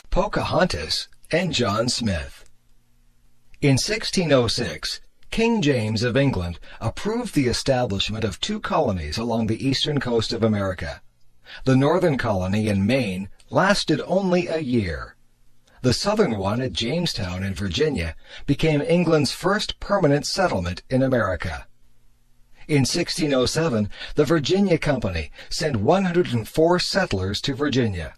Pocahontas and John Smith. In 1606, King James of England approved the establishment of two colonies along the eastern coast of America. The northern colony in Maine lasted only a year. The southern one at Jamestown in Virginia became England's first permanent settlement in America. In 1607, the Virginia Company sent 104 settlers to Virginia.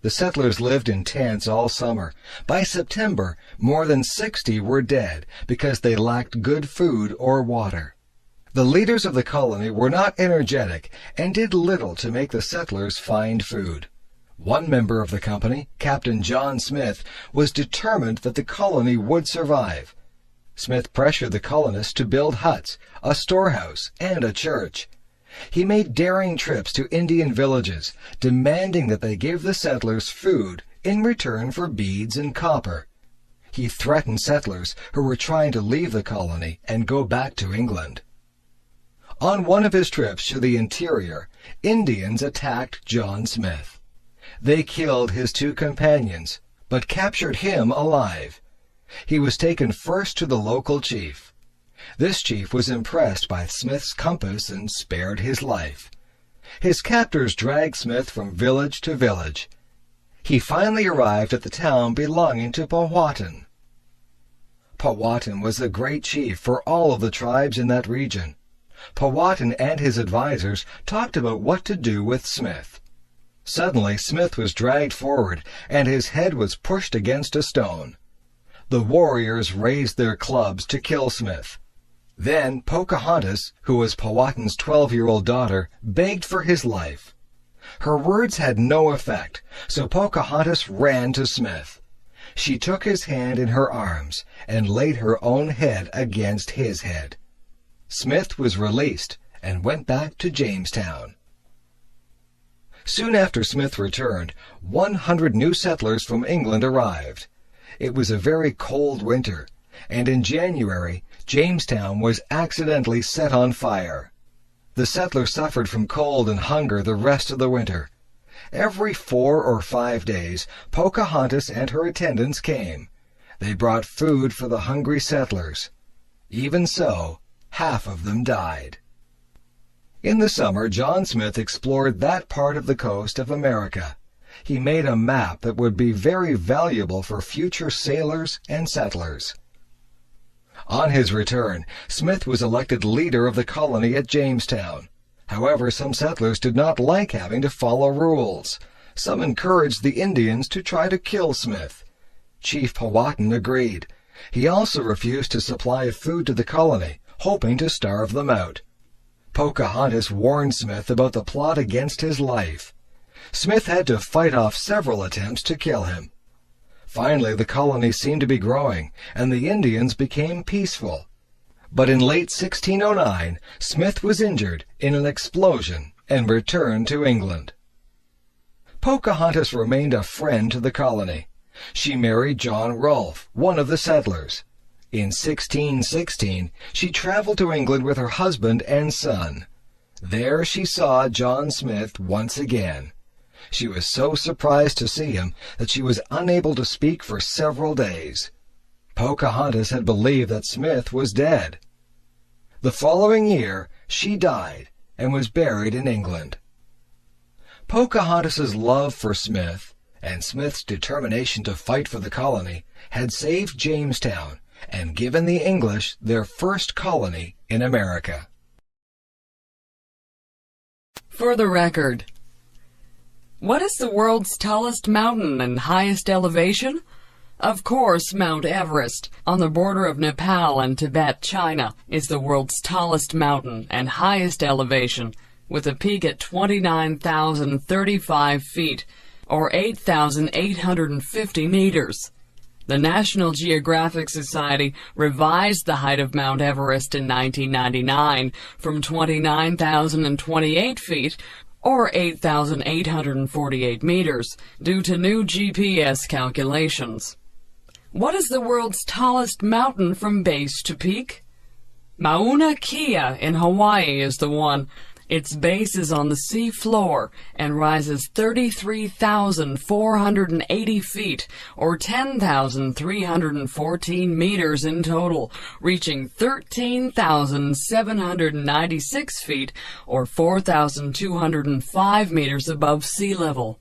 The settlers lived in tents all summer. By September, more than 60 were dead because they lacked good food or water. The leaders of the colony were not energetic and did little to make the settlers find food. One member of the company, Captain John Smith, was determined that the colony would survive. Smith pressured the colonists to build huts, a storehouse, and a church. He made daring trips to Indian villages, demanding that they give the settlers food in return for beads and copper. He threatened settlers who were trying to leave the colony and go back to England. On one of his trips to the interior, Indians attacked John Smith. They killed his two companions, but captured him alive. He was taken first to the local chief. This chief was impressed by Smith's compass and spared his life. His captors dragged Smith from village to village. He finally arrived at the town belonging to Powhatan. Powhatan was a great chief for all of the tribes in that region. Powhatan and his advisors talked about what to do with Smith. Suddenly, Smith was dragged forward, and his head was pushed against a stone. The warriors raised their clubs to kill Smith. Then Pocahontas, who was Powhatan's 12-year-old daughter, begged for his life. Her words had no effect, so Pocahontas ran to Smith. She took his hand in her arms and laid her own head against his head. Smith was released and went back to Jamestown. Soon after Smith returned, 100 new settlers from England arrived. It was a very cold winter, and in January, Jamestown was accidentally set on fire. The settlers suffered from cold and hunger the rest of the winter. Every 4 or 5 days, Pocahontas and her attendants came. They brought food for the hungry settlers. Even so, half of them died. In the summer, John Smith explored that part of the coast of America. He made a map that would be very valuable for future sailors and settlers. On his return, Smith was elected leader of the colony at Jamestown. However, some settlers did not like having to follow rules. Some encouraged the Indians to try to kill Smith. Chief Powhatan agreed. He also refused to supply food to the colony, hoping to starve them out. Pocahontas warned Smith about the plot against his life. Smith had to fight off several attempts to kill him. Finally, the colony seemed to be growing, and the Indians became peaceful. But in late 1609, Smith was injured in an explosion and returned to England. Pocahontas remained a friend to the colony. She married John Rolfe, one of the settlers. In 1616, she traveled to England with her husband and son. There she saw John Smith once again. She was so surprised to see him that she was unable to speak for several days. Pocahontas had believed that Smith was dead. The following year, she died and was buried in England. Pocahontas's love for Smith and Smith's determination to fight for the colony had saved Jamestown and given the English their first colony in America. For the record, what is the world's tallest mountain and highest elevation? Of course, Mount Everest, on the border of Nepal and Tibet, China, is the world's tallest mountain and highest elevation, with a peak at 29,035 feet, or 8,850 meters. The National Geographic Society revised the height of Mount Everest in 1999 from 29,028 feet, or 8,848 meters, due to new GPS calculations. What is the world's tallest mountain from base to peak? Mauna Kea in Hawaii is the one. Its base is on the sea floor and rises 33,480 feet, or 10,314 meters in total, reaching 13,796 feet, or 4,205 meters above sea level.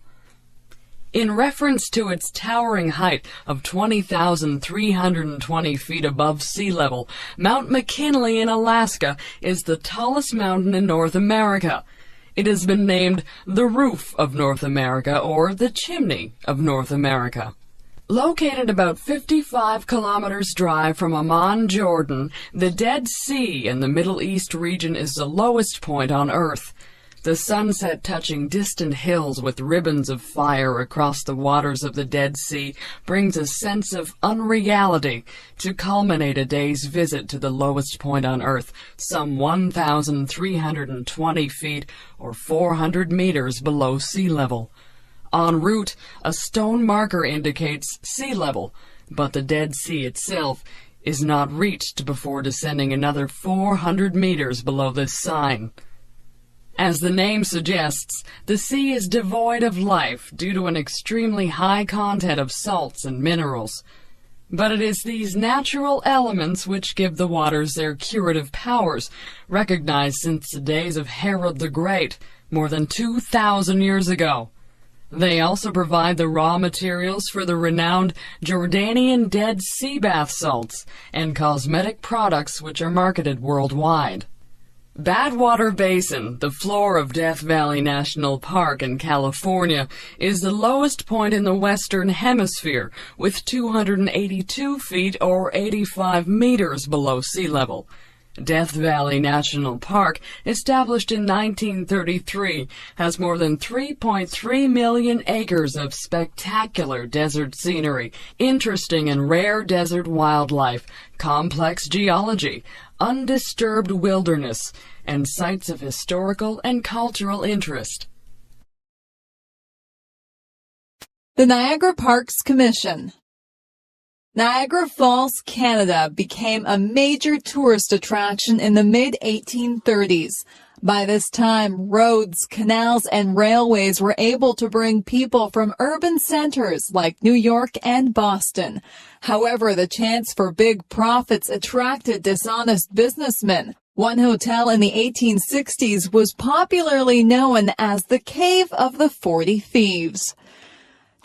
In reference to its towering height of 20,320 feet above sea level, Mount McKinley in Alaska is the tallest mountain in North America. It has been named the Roof of North America or the Chimney of North America. Located about 55 kilometers drive from Amman, Jordan, the Dead Sea in the Middle East region is the lowest point on Earth. The sunset touching distant hills with ribbons of fire across the waters of the Dead Sea brings a sense of unreality to culminate a day's visit to the lowest point on Earth, some 1,320 feet or 400 meters below sea level. En route, a stone marker indicates sea level, but the Dead Sea itself is not reached before descending another 400 meters below this sign. As the name suggests, the sea is devoid of life due to an extremely high content of salts and minerals. But it is these natural elements which give the waters their curative powers, recognized since the days of Herod the Great, more than 2,000 years ago. They also provide the raw materials for the renowned Jordanian Dead Sea bath salts and cosmetic products which are marketed worldwide. Badwater Basin, the floor of Death Valley National Park in California, is the lowest point in the Western Hemisphere, with 282 feet or 85 meters below sea level. Death Valley National Park, established in 1933, has more than 3.3 million acres of spectacular desert scenery, interesting and rare desert wildlife, complex geology, undisturbed wilderness, and sites of historical and cultural interest. The Niagara Parks Commission. Niagara Falls, Canada became a major tourist attraction in the mid-1830s. By this time, roads, canals, and railways were able to bring people from urban centers like New York and Boston. However, the chance for big profits attracted dishonest businessmen. One hotel in the 1860s was popularly known as the Cave of the 40 Thieves.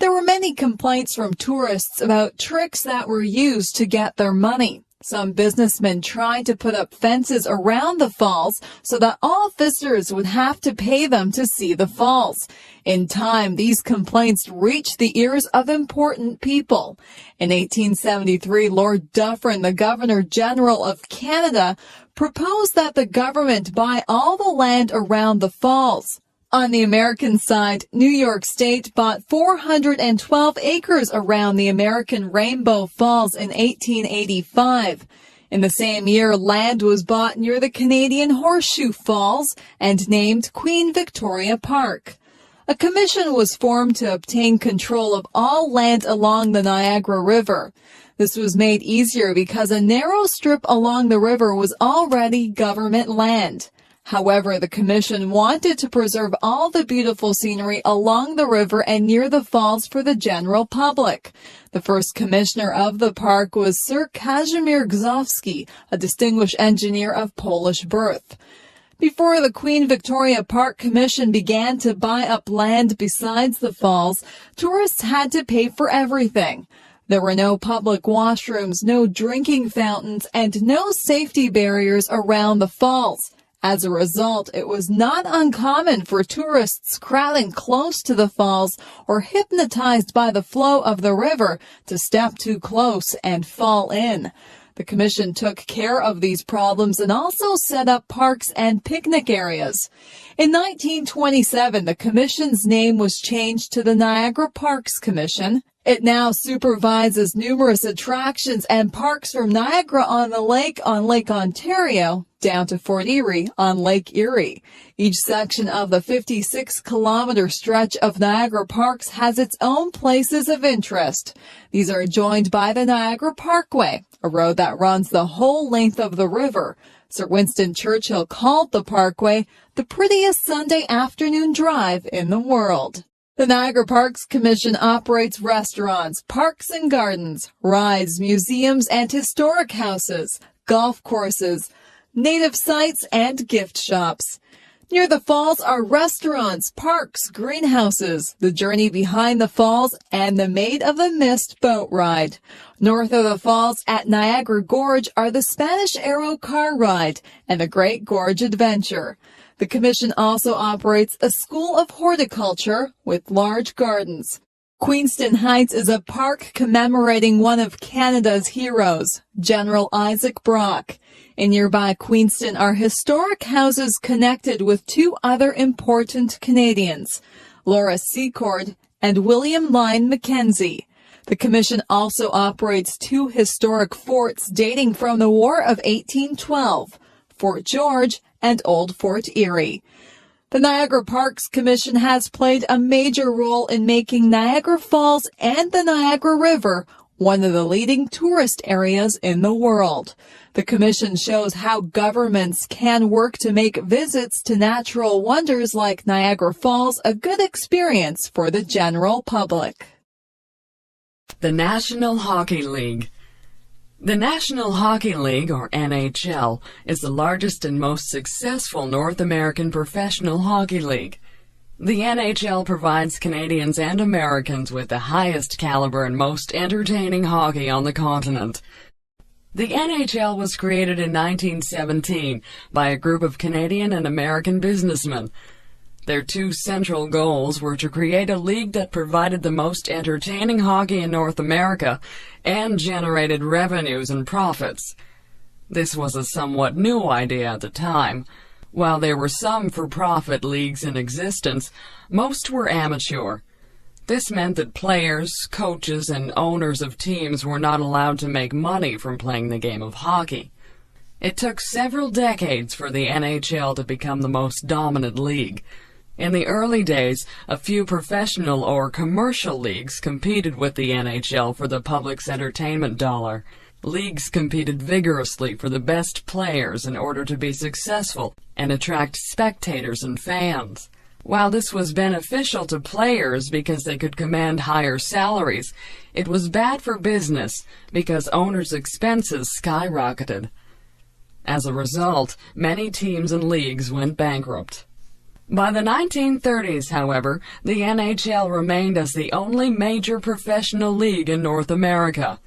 There were many complaints from tourists about tricks that were used to get their money. Some businessmen tried to put up fences around the falls so that all visitors would have to pay them to see the falls. In time, these complaints reached the ears of important people. In 1873, Lord Dufferin, the Governor-General of Canada, proposed that the government buy all the land around the falls. On the American side, New York State bought 412 acres around the American Rainbow Falls in 1885. In the same year, land was bought near the Canadian Horseshoe Falls and named Queen Victoria Park. A commission was formed to obtain control of all land along the Niagara River. This was made easier because a narrow strip along the river was already government land. However, the commission wanted to preserve all the beautiful scenery along the river and near the falls for the general public. The first commissioner of the park was Sir Kazimierz Gzowski, a distinguished engineer of Polish birth. Before the Queen Victoria Park Commission began to buy up land besides the falls, tourists had to pay for everything. There were no public washrooms, no drinking fountains, and no safety barriers around the falls. As a result, it was not uncommon for tourists crowding close to the falls or hypnotized by the flow of the river to step too close and fall in. The commission took care of these problems and also set up parks and picnic areas. In 1927, the commission's name was changed to the Niagara Parks Commission. It now supervises numerous attractions and parks from Niagara-on-the-Lake on Lake Ontario down to Fort Erie on Lake Erie. Each section of the 56-kilometer stretch of Niagara Parks has its own places of interest. These are joined by the Niagara Parkway, a road that runs the whole length of the river. Sir Winston Churchill called the Parkway the prettiest Sunday afternoon drive in the world. The Niagara Parks Commission operates restaurants, parks and gardens, rides, museums and historic houses, golf courses, native sites, and gift shops. Near the falls are restaurants, parks, greenhouses, the journey behind the falls, and the Maid of the Mist boat ride. North of the falls at Niagara Gorge are the Spanish Arrow car ride and the Great Gorge Adventure. The Commission also operates a school of horticulture with large gardens. Queenston Heights is a park commemorating one of Canada's heroes, General Isaac Brock. In nearby Queenston are historic houses connected with two other important Canadians, Laura Secord and William Lyon Mackenzie. The Commission also operates two historic forts dating from the War of 1812, Fort George and Old Fort Erie. The Niagara Parks Commission has played a major role in making Niagara Falls and the Niagara River one of the leading tourist areas in the world. The Commission shows how governments can work to make visits to natural wonders like Niagara Falls a good experience for the general public. The National Hockey League. The National Hockey League, or NHL, is the largest and most successful North American professional hockey league. The NHL provides Canadians and Americans with the highest caliber and most entertaining hockey on the continent. The NHL was created in 1917 by a group of Canadian and American businessmen. Their two central goals were to create a league that provided the most entertaining hockey in North America and generated revenues and profits. This was a somewhat new idea at the time. While there were some for-profit leagues in existence, most were amateur. This meant that players, coaches, and owners of teams were not allowed to make money from playing the game of hockey. It took several decades for the NHL to become the most dominant league. In the early days, a few professional or commercial leagues competed with the NHL for the public's entertainment dollar. Leagues competed vigorously for the best players in order to be successful and attract spectators and fans. While this was beneficial to players because they could command higher salaries, it was bad for business because owners' expenses skyrocketed. As a result, many teams and leagues went bankrupt. By the 1930s, however, the NHL remained as the only major professional league in North America.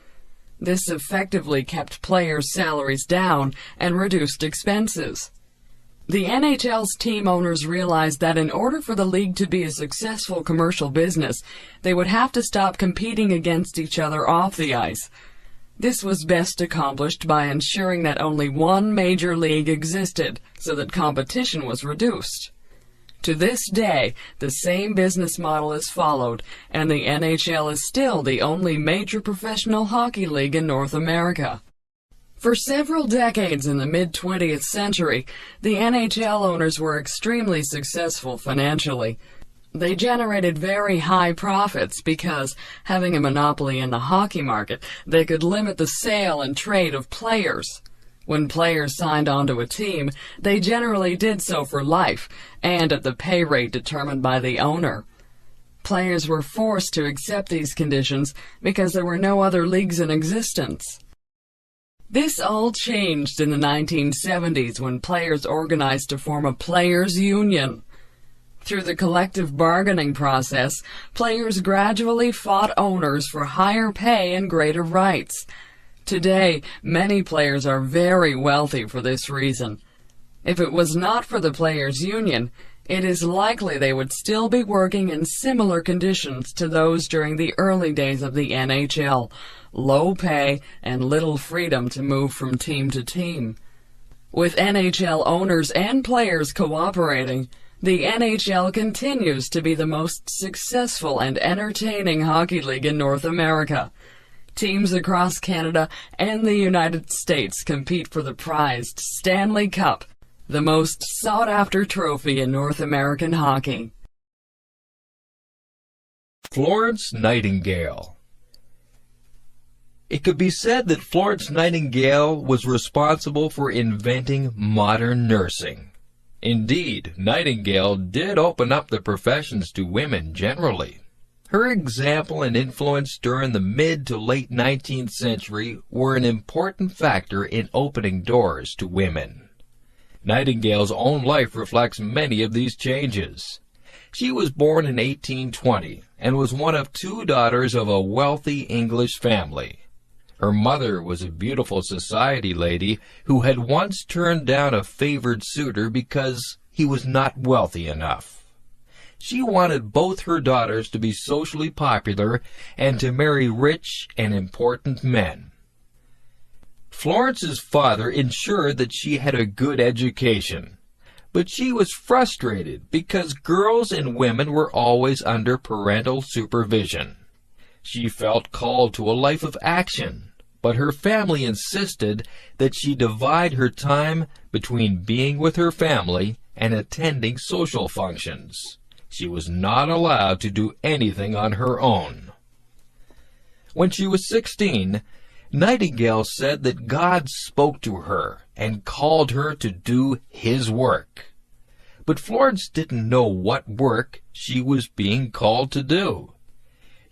This effectively kept players' salaries down and reduced expenses. The NHL's team owners realized that in order for the league to be a successful commercial business, they would have to stop competing against each other off the ice. This was best accomplished by ensuring that only one major league existed, so that competition was reduced. To this day, the same business model is followed, and the NHL is still the only major professional hockey league in North America. For several decades in the mid-20th century, the NHL owners were extremely successful financially. They generated very high profits because, having a monopoly in the hockey market, they could limit the sale and trade of players. When players signed onto a team, they generally did so for life, and at the pay rate determined by the owner. Players were forced to accept these conditions because there were no other leagues in existence. This all changed in the 1970s when players organized to form a players' union. Through the collective bargaining process, players gradually fought owners for higher pay and greater rights. Today, many players are very wealthy for this reason. If it was not for the players' union, it is likely they would still be working in similar conditions to those during the early days of the NHL, low pay and little freedom to move from team to team. With NHL owners and players cooperating, the NHL continues to be the most successful and entertaining hockey league in North America. Teams across Canada and the United States compete for the prized Stanley Cup, the most sought-after trophy in North American hockey. Florence Nightingale. It could be said that Florence Nightingale was responsible for inventing modern nursing. Indeed, Nightingale did open up the professions to women generally. Her example and influence during the mid to late 19th century were an important factor in opening doors to women. Nightingale's own life reflects many of these changes. She was born in 1820 and was one of two daughters of a wealthy English family. Her mother was a beautiful society lady who had once turned down a favored suitor because he was not wealthy enough. She wanted both her daughters to be socially popular and to marry rich and important men. Florence's father ensured that she had a good education, but she was frustrated because girls and women were always under parental supervision. She felt called to a life of action, but her family insisted that she divide her time between being with her family and attending social functions. She was not allowed to do anything on her own. When she was 16, Nightingale said that God spoke to her and called her to do His work. But Florence didn't know what work she was being called to do.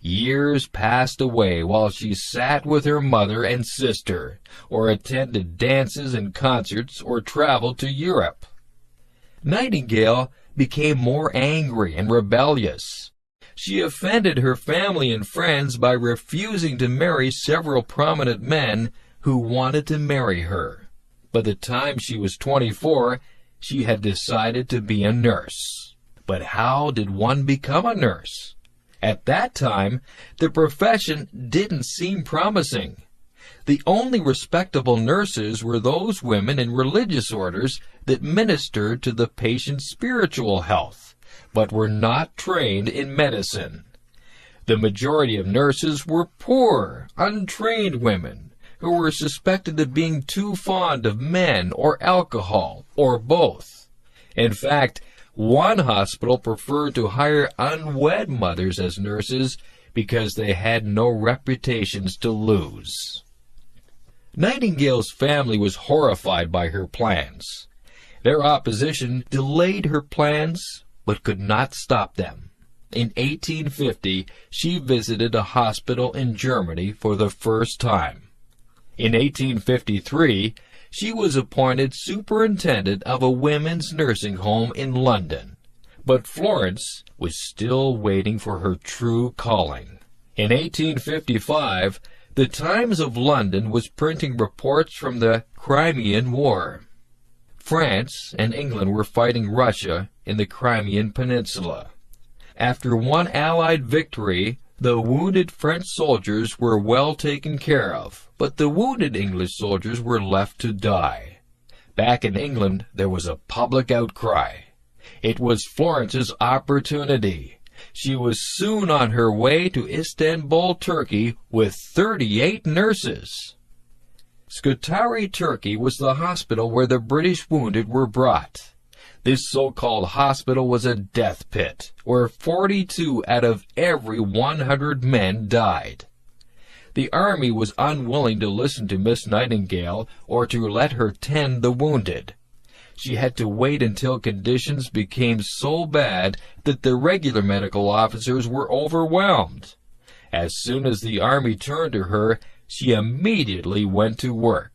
Years passed away while she sat with her mother and sister, or attended dances and concerts, or traveled to Europe. Nightingale became more angry and rebellious. She offended her family and friends by refusing to marry several prominent men who wanted to marry her. By the time she was 24, she had decided to be a nurse. But how did one become a nurse? At that time, the profession didn't seem promising. The only respectable nurses were those women in religious orders that ministered to the patient's spiritual health, but were not trained in medicine. The majority of nurses were poor, untrained women who were suspected of being too fond of men or alcohol, or both. In fact, one hospital preferred to hire unwed mothers as nurses because they had no reputations to lose. Nightingale's family was horrified by her plans. Their opposition delayed her plans, but could not stop them. In 1850, she visited a hospital in Germany for the first time. In 1853, she was appointed superintendent of a women's nursing home in London. But Florence was still waiting for her true calling. In 1855, the Times of London was printing reports from the Crimean War. France and England were fighting Russia in the Crimean Peninsula. After one Allied victory, the wounded French soldiers were well taken care of, but the wounded English soldiers were left to die. Back in England, there was a public outcry. It was Florence's opportunity. She was soon on her way to Istanbul, Turkey, with 38 nurses. Scutari, Turkey was the hospital where the British wounded were brought. This so-called hospital was a death pit, where 42 out of every 100 men died. The army was unwilling to listen to Miss Nightingale or to let her tend the wounded. She had to wait until conditions became so bad that the regular medical officers were overwhelmed. As soon as the army turned to her, she immediately went to work.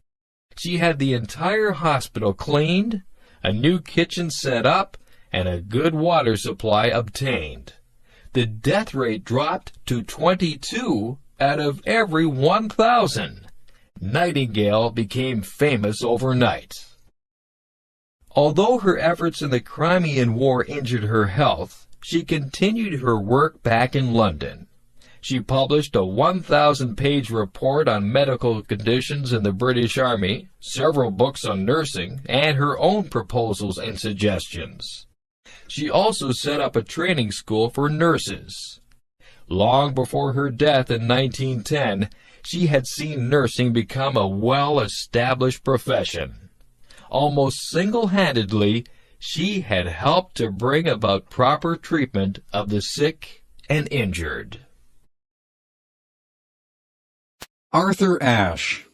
She had the entire hospital cleaned, a new kitchen set up, and a good water supply obtained. The death rate dropped to 22 out of every 1,000. Nightingale became famous overnight. Although her efforts in the Crimean War injured her health, she continued her work back in London. She published a 1,000-page report on medical conditions in the British Army, several books on nursing, and her own proposals and suggestions. She also set up a training school for nurses. Long before her death in 1910, she had seen nursing become a well-established profession. Almost single-handedly, she had helped to bring about proper treatment of the sick and injured. Arthur Ashe.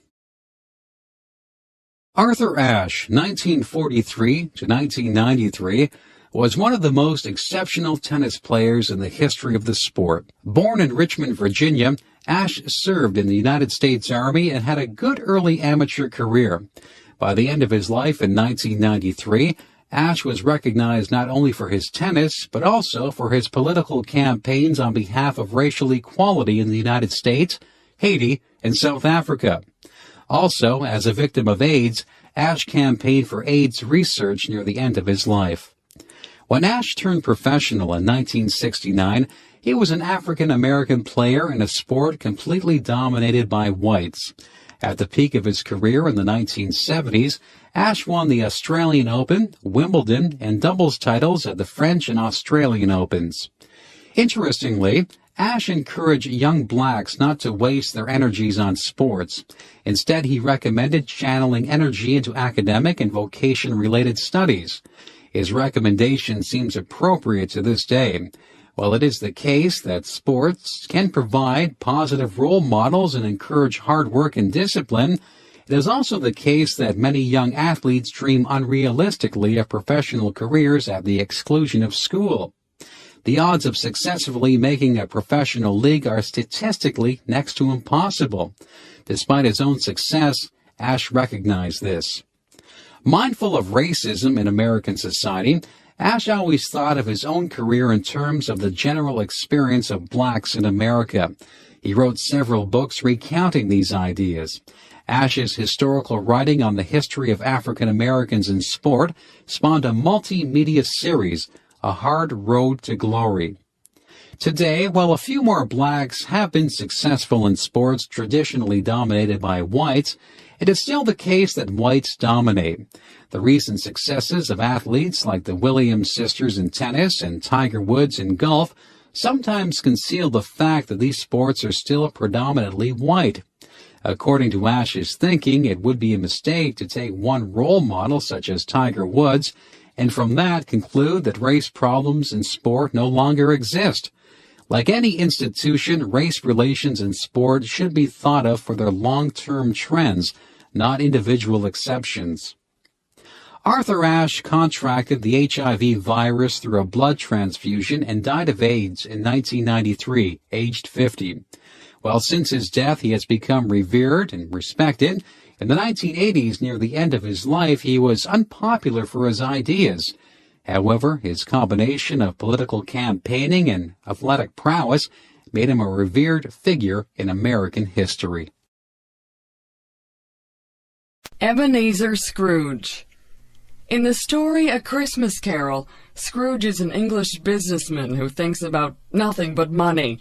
Arthur Ashe, 1943 to 1993, was one of the most exceptional tennis players in the history of the sport. Born in Richmond, Virginia, Ashe served in the United States Army and had a good early amateur career. By the end of his life in 1993, Ashe was recognized not only for his tennis, but also for his political campaigns on behalf of racial equality in the United States, Haiti, and South Africa. Also, as a victim of AIDS, Ashe campaigned for AIDS research near the end of his life. When Ashe turned professional in 1969, he was an African-American player in a sport completely dominated by whites. At the peak of his career in the 1970s, Ashe won the Australian Open, Wimbledon, and doubles titles at the French and Australian Opens. Interestingly, Ashe encouraged young blacks not to waste their energies on sports. Instead, he recommended channeling energy into academic and vocation-related studies. His recommendation seems appropriate to this day. While it is the case that sports can provide positive role models and encourage hard work and discipline, it is also the case that many young athletes dream unrealistically of professional careers at the exclusion of school. The odds of successfully making a professional league are statistically next to impossible. Despite his own success, Ashe recognized this. Mindful of racism in American society, Ashe always thought of his own career in terms of the general experience of blacks in America. He wrote several books recounting these ideas. Ashe's historical writing on the history of African Americans in sport spawned a multimedia series, A Hard Road to Glory. Today, while a few more blacks have been successful in sports traditionally dominated by whites, it is still the case that whites dominate. The recent successes of athletes like the Williams sisters in tennis and Tiger Woods in golf sometimes conceal the fact that these sports are still predominantly white. According to Ashe's thinking, it would be a mistake to take one role model such as Tiger Woods and from that conclude that race problems in sport no longer exist. Like any institution, race relations in sport should be thought of for their long-term trends, not individual exceptions. Arthur Ashe contracted the HIV virus through a blood transfusion and died of AIDS in 1993, aged 50. Well, since his death, he has become revered and respected. In the 1980s, near the end of his life, he was unpopular for his ideas. However, his combination of political campaigning and athletic prowess made him a revered figure in American history. Ebenezer Scrooge. In the story A Christmas Carol, Scrooge is an English businessman who thinks about nothing but money.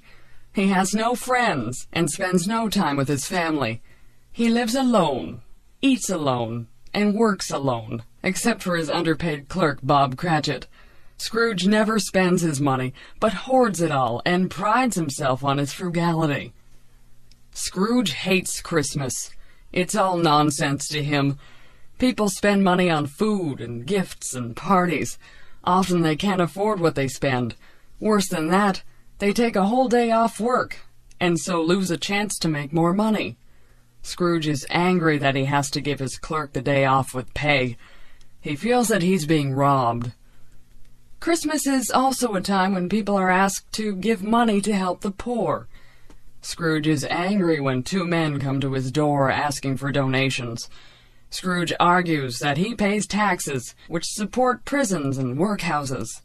He has no friends and spends no time with his family. He lives alone, eats alone, and works alone, except for his underpaid clerk, Bob Cratchit. Scrooge never spends his money, but hoards it all and prides himself on his frugality. Scrooge hates Christmas. It's all nonsense to him. People spend money on food and gifts and parties. Often they can't afford what they spend. Worse than that, they take a whole day off work, and so lose a chance to make more money. Scrooge is angry that he has to give his clerk the day off with pay. He feels that he's being robbed. Christmas is also a time when people are asked to give money to help the poor. Scrooge is angry when two men come to his door asking for donations. Scrooge argues that he pays taxes, which support prisons and workhouses.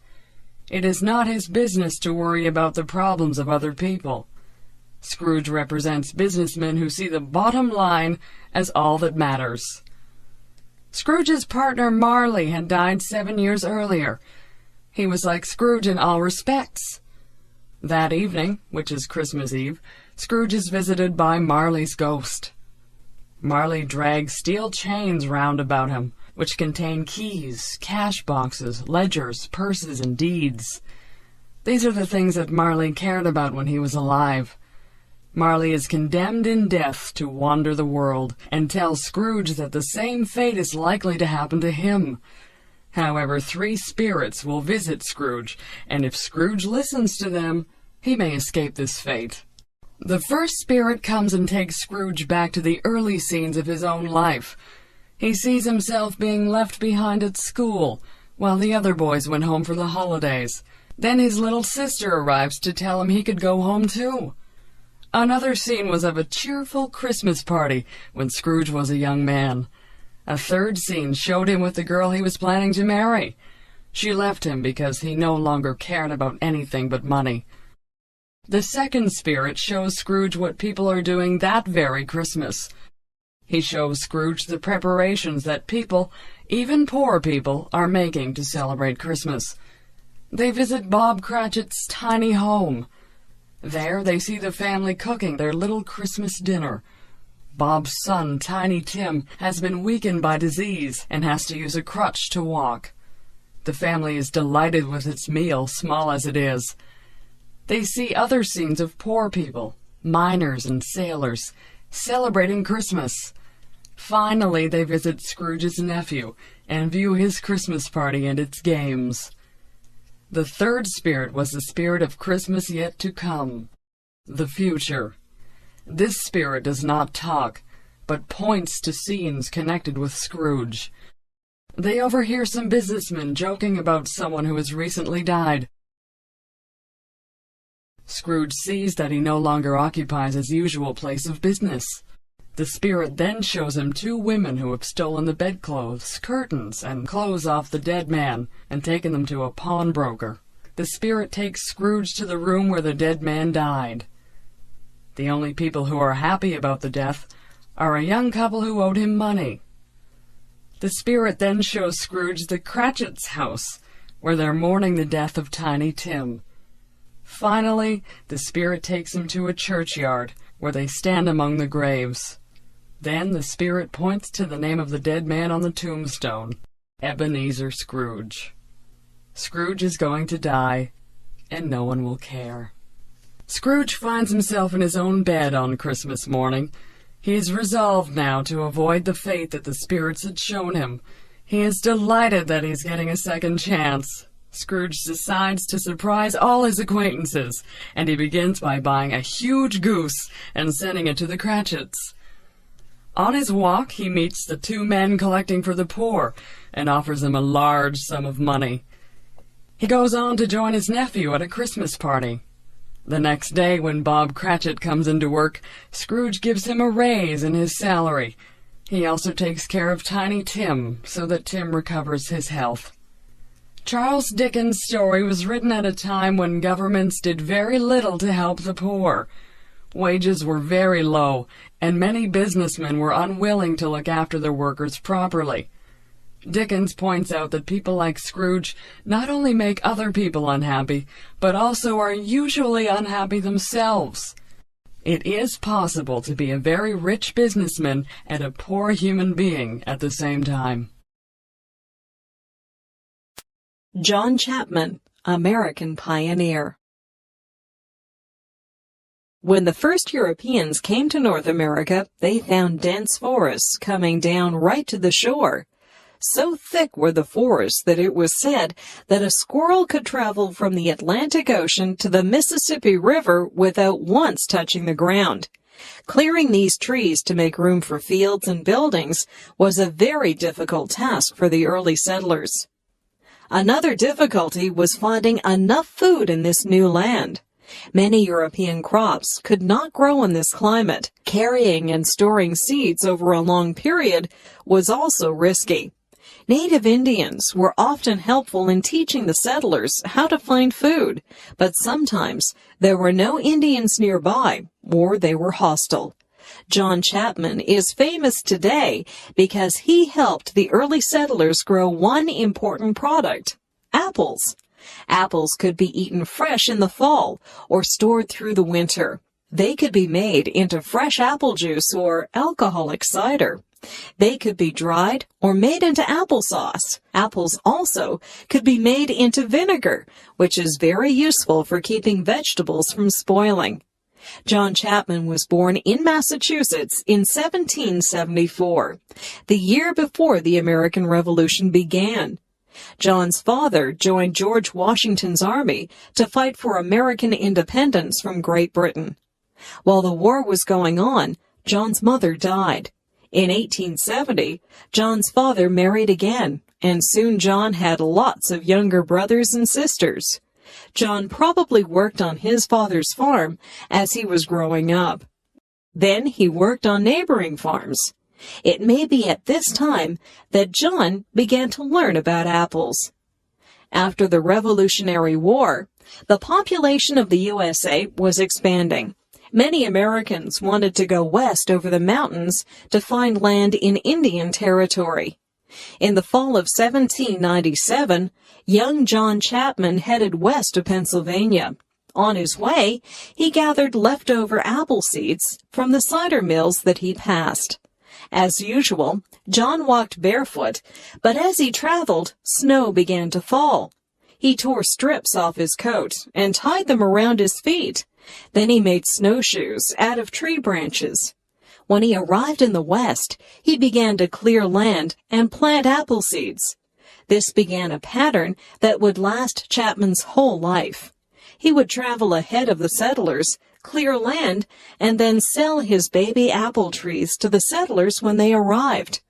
It is not his business to worry about the problems of other people. Scrooge represents businessmen who see the bottom line as all that matters. Scrooge's partner Marley had died 7 years earlier. He was like Scrooge in all respects. That evening, which is Christmas Eve, Scrooge is visited by Marley's ghost. Marley drags steel chains round about him, which contain keys, cash boxes, ledgers, purses, and deeds. These are the things that Marley cared about when he was alive. Marley is condemned in death to wander the world, and tells Scrooge that the same fate is likely to happen to him. However, 3 spirits will visit Scrooge, and if Scrooge listens to them, he may escape this fate. The first spirit comes and takes Scrooge back to the early scenes of his own life. He sees himself being left behind at school, while the other boys went home for the holidays. Then his little sister arrives to tell him he could go home too. Another scene was of a cheerful Christmas party when Scrooge was a young man. A third scene showed him with the girl he was planning to marry. She left him because he no longer cared about anything but money. The second spirit shows Scrooge what people are doing that very Christmas. He shows Scrooge the preparations that people, even poor people, are making to celebrate Christmas. They visit Bob Cratchit's tiny home. There they see the family cooking their little Christmas dinner. Bob's son, Tiny Tim, has been weakened by disease and has to use a crutch to walk. The family is delighted with its meal, small as it is. They see other scenes of poor people, miners and sailors, celebrating Christmas. Finally, they visit Scrooge's nephew and view his Christmas party and its games. The third spirit was the spirit of Christmas yet to come, the future. This spirit does not talk, but points to scenes connected with Scrooge. They overhear some businessmen joking about someone who has recently died. Scrooge sees that he no longer occupies his usual place of business. The spirit then shows him two women who have stolen the bedclothes, curtains, and clothes off the dead man and taken them to a pawnbroker. The spirit takes Scrooge to the room where the dead man died. The only people who are happy about the death are a young couple who owed him money. The spirit then shows Scrooge the Cratchit's house, where they're mourning the death of Tiny Tim. Finally, the spirit takes him to a churchyard, where they stand among the graves. Then the spirit points to the name of the dead man on the tombstone, Ebenezer Scrooge. Scrooge is going to die, and no one will care. Scrooge finds himself in his own bed on Christmas morning. He is resolved now to avoid the fate that the spirits had shown him. He is delighted that he's getting a second chance. Scrooge decides to surprise all his acquaintances, and he begins by buying a huge goose and sending it to the Cratchits. On his walk, he meets the two men collecting for the poor and offers them a large sum of money. He goes on to join his nephew at a Christmas party. The next day, when Bob Cratchit comes into work, Scrooge gives him a raise in his salary. He also takes care of Tiny Tim so that Tim recovers his health. Charles Dickens' story was written at a time when governments did very little to help the poor. Wages were very low, and many businessmen were unwilling to look after their workers properly. Dickens points out that people like Scrooge not only make other people unhappy, but also are usually unhappy themselves. It is possible to be a very rich businessman and a poor human being at the same time. John Chapman, American pioneer. When the first Europeans came to North America, they found dense forests coming down right to the shore. So thick were the forests that it was said that a squirrel could travel from the Atlantic Ocean to the Mississippi River without once touching the ground. Clearing these trees to make room for fields and buildings was a very difficult task for the early settlers. Another difficulty was finding enough food in this new land. Many European crops could not grow in this climate. Carrying and storing seeds over a long period was also risky. Native Indians were often helpful in teaching the settlers how to find food, but sometimes there were no Indians nearby, or they were hostile. John Chapman is famous today because he helped the early settlers grow one important product: apples. Apples could be eaten fresh in the fall or stored through the winter. They could be made into fresh apple juice or alcoholic cider. They could be dried or made into applesauce. Apples also could be made into vinegar, which is very useful for keeping vegetables from spoiling. John Chapman was born in Massachusetts in 1774, the year before the American Revolution began. John's father joined George Washington's army to fight for American independence from Great Britain. While the war was going on, John's mother died. In 1870, John's father married again, and soon John had lots of younger brothers and sisters. John probably worked on his father's farm as he was growing up. Then he worked on neighboring farms. It may be at this time that John began to learn about apples. After the Revolutionary War, the population of the USA was expanding. Many Americans wanted to go west over the mountains to find land in Indian Territory. In the fall of 1797, young John Chapman headed west to Pennsylvania. On his way, he gathered leftover apple seeds from the cider mills that he passed. As usual, John walked barefoot, but as he traveled, snow began to fall. He tore strips off his coat and tied them around his feet. Then he made snowshoes out of tree branches. When he arrived in the West, he began to clear land and plant apple seeds. This began a pattern that would last Chapman's whole life. He would travel ahead of the settlers, clear land, and then sell his baby apple trees to the settlers when they arrived.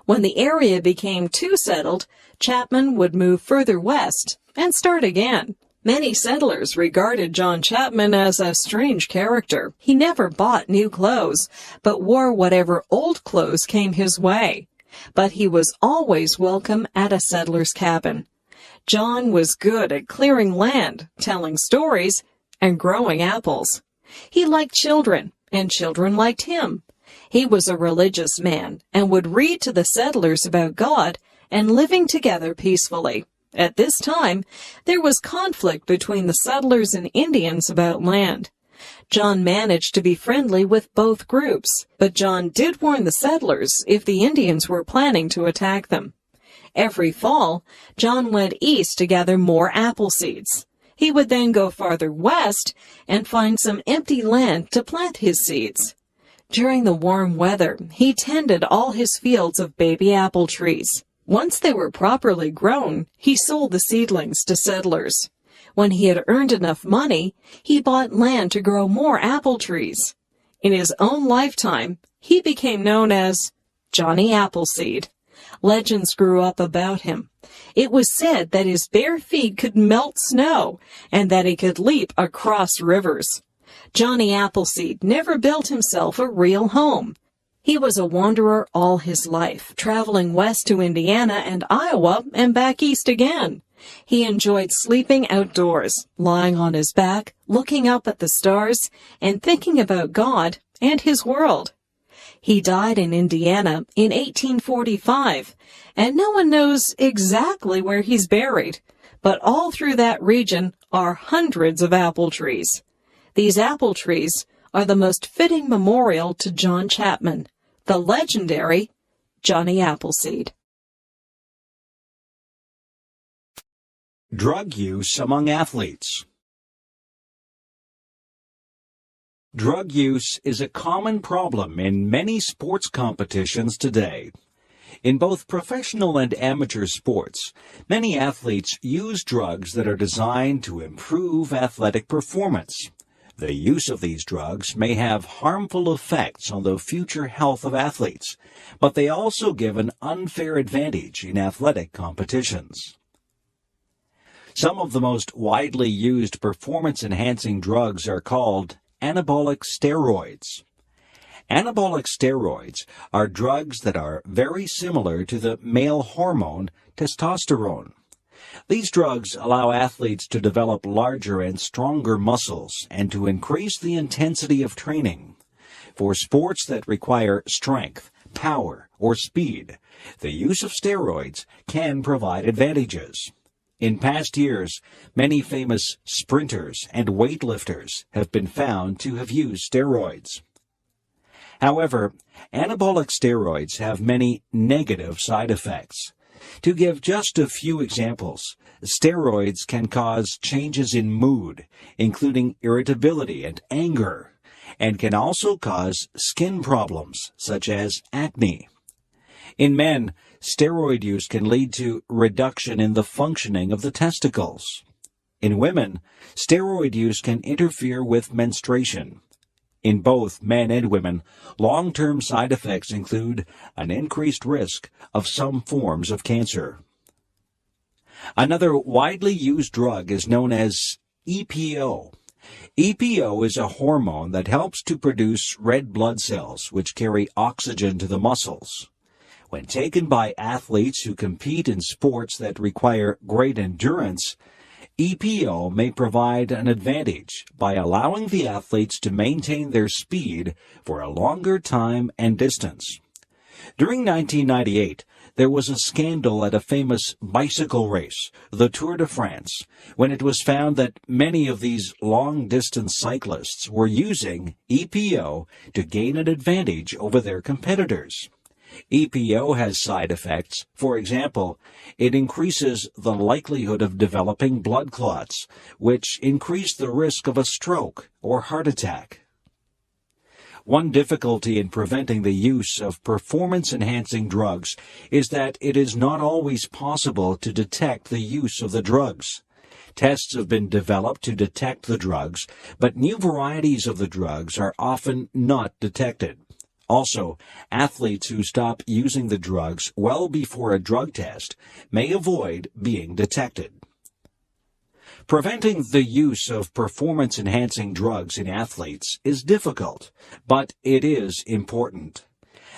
When the area became too settled, Chapman would move further west and start again. Many settlers regarded John Chapman as a strange character. He never bought new clothes, but wore whatever old clothes came his way. But he was always welcome at a settler's cabin. John was good at clearing land, telling stories, and growing apples. He liked children, and children liked him. He was a religious man and would read to the settlers about God and living together peacefully. At this time, there was conflict between the settlers and Indians about land. John managed to be friendly with both groups, but John did warn the settlers if the Indians were planning to attack them. Every fall, John went east to gather more apple seeds. He would then go farther west and find some empty land to plant his seeds. During the warm weather, he tended all his fields of baby apple trees. Once they were properly grown, he sold the seedlings to settlers. When he had earned enough money, he bought land to grow more apple trees. In his own lifetime, he became known as Johnny Appleseed. Legends grew up about him. It was said that his bare feet could melt snow and that he could leap across rivers. Johnny Appleseed never built himself a real home. He was a wanderer all his life, traveling west to Indiana and Iowa and back east again. He enjoyed sleeping outdoors, lying on his back, looking up at the stars, and thinking about God and his world. He died in Indiana in 1845, and no one knows exactly where he's buried, but all through that region are hundreds of apple trees. These apple trees are the most fitting memorial to John Chapman, the legendary Johnny Appleseed. Drug use among athletes. Drug use is a common problem in many sports competitions today. In both professional and amateur sports, many athletes use drugs that are designed to improve athletic performance. The use of these drugs may have harmful effects on the future health of athletes, but they also give an unfair advantage in athletic competitions. Some of the most widely used performance-enhancing drugs are called anabolic steroids. Anabolic steroids are drugs that are very similar to the male hormone testosterone. These drugs allow athletes to develop larger and stronger muscles and to increase the intensity of training. For sports that require strength, power, or speed, the use of steroids can provide advantages. In past years, many famous sprinters and weightlifters have been found to have used steroids. However, anabolic steroids have many negative side effects. To give just a few examples, steroids can cause changes in mood, including irritability and anger, and can also cause skin problems such as acne. In men, steroid use can lead to reduction in the functioning of the testicles. In women, steroid use can interfere with menstruation. In both men and women, long-term side effects include an increased risk of some forms of cancer. Another widely used drug is known as EPO. EPO is a hormone that helps to produce red blood cells, which carry oxygen to the muscles. When taken by athletes who compete in sports that require great endurance, EPO may provide an advantage by allowing the athletes to maintain their speed for a longer time and distance. During 1998, there was a scandal at a famous bicycle race, the Tour de France, when it was found that many of these long-distance cyclists were using EPO to gain an advantage over their competitors. EPO has side effects. For example, it increases the likelihood of developing blood clots, which increase the risk of a stroke or heart attack. One difficulty in preventing the use of performance-enhancing drugs is that it is not always possible to detect the use of the drugs. Tests have been developed to detect the drugs, but new varieties of the drugs are often not detected. Also, athletes who stop using the drugs well before a drug test may avoid being detected. Preventing the use of performance-enhancing drugs in athletes is difficult, but it is important.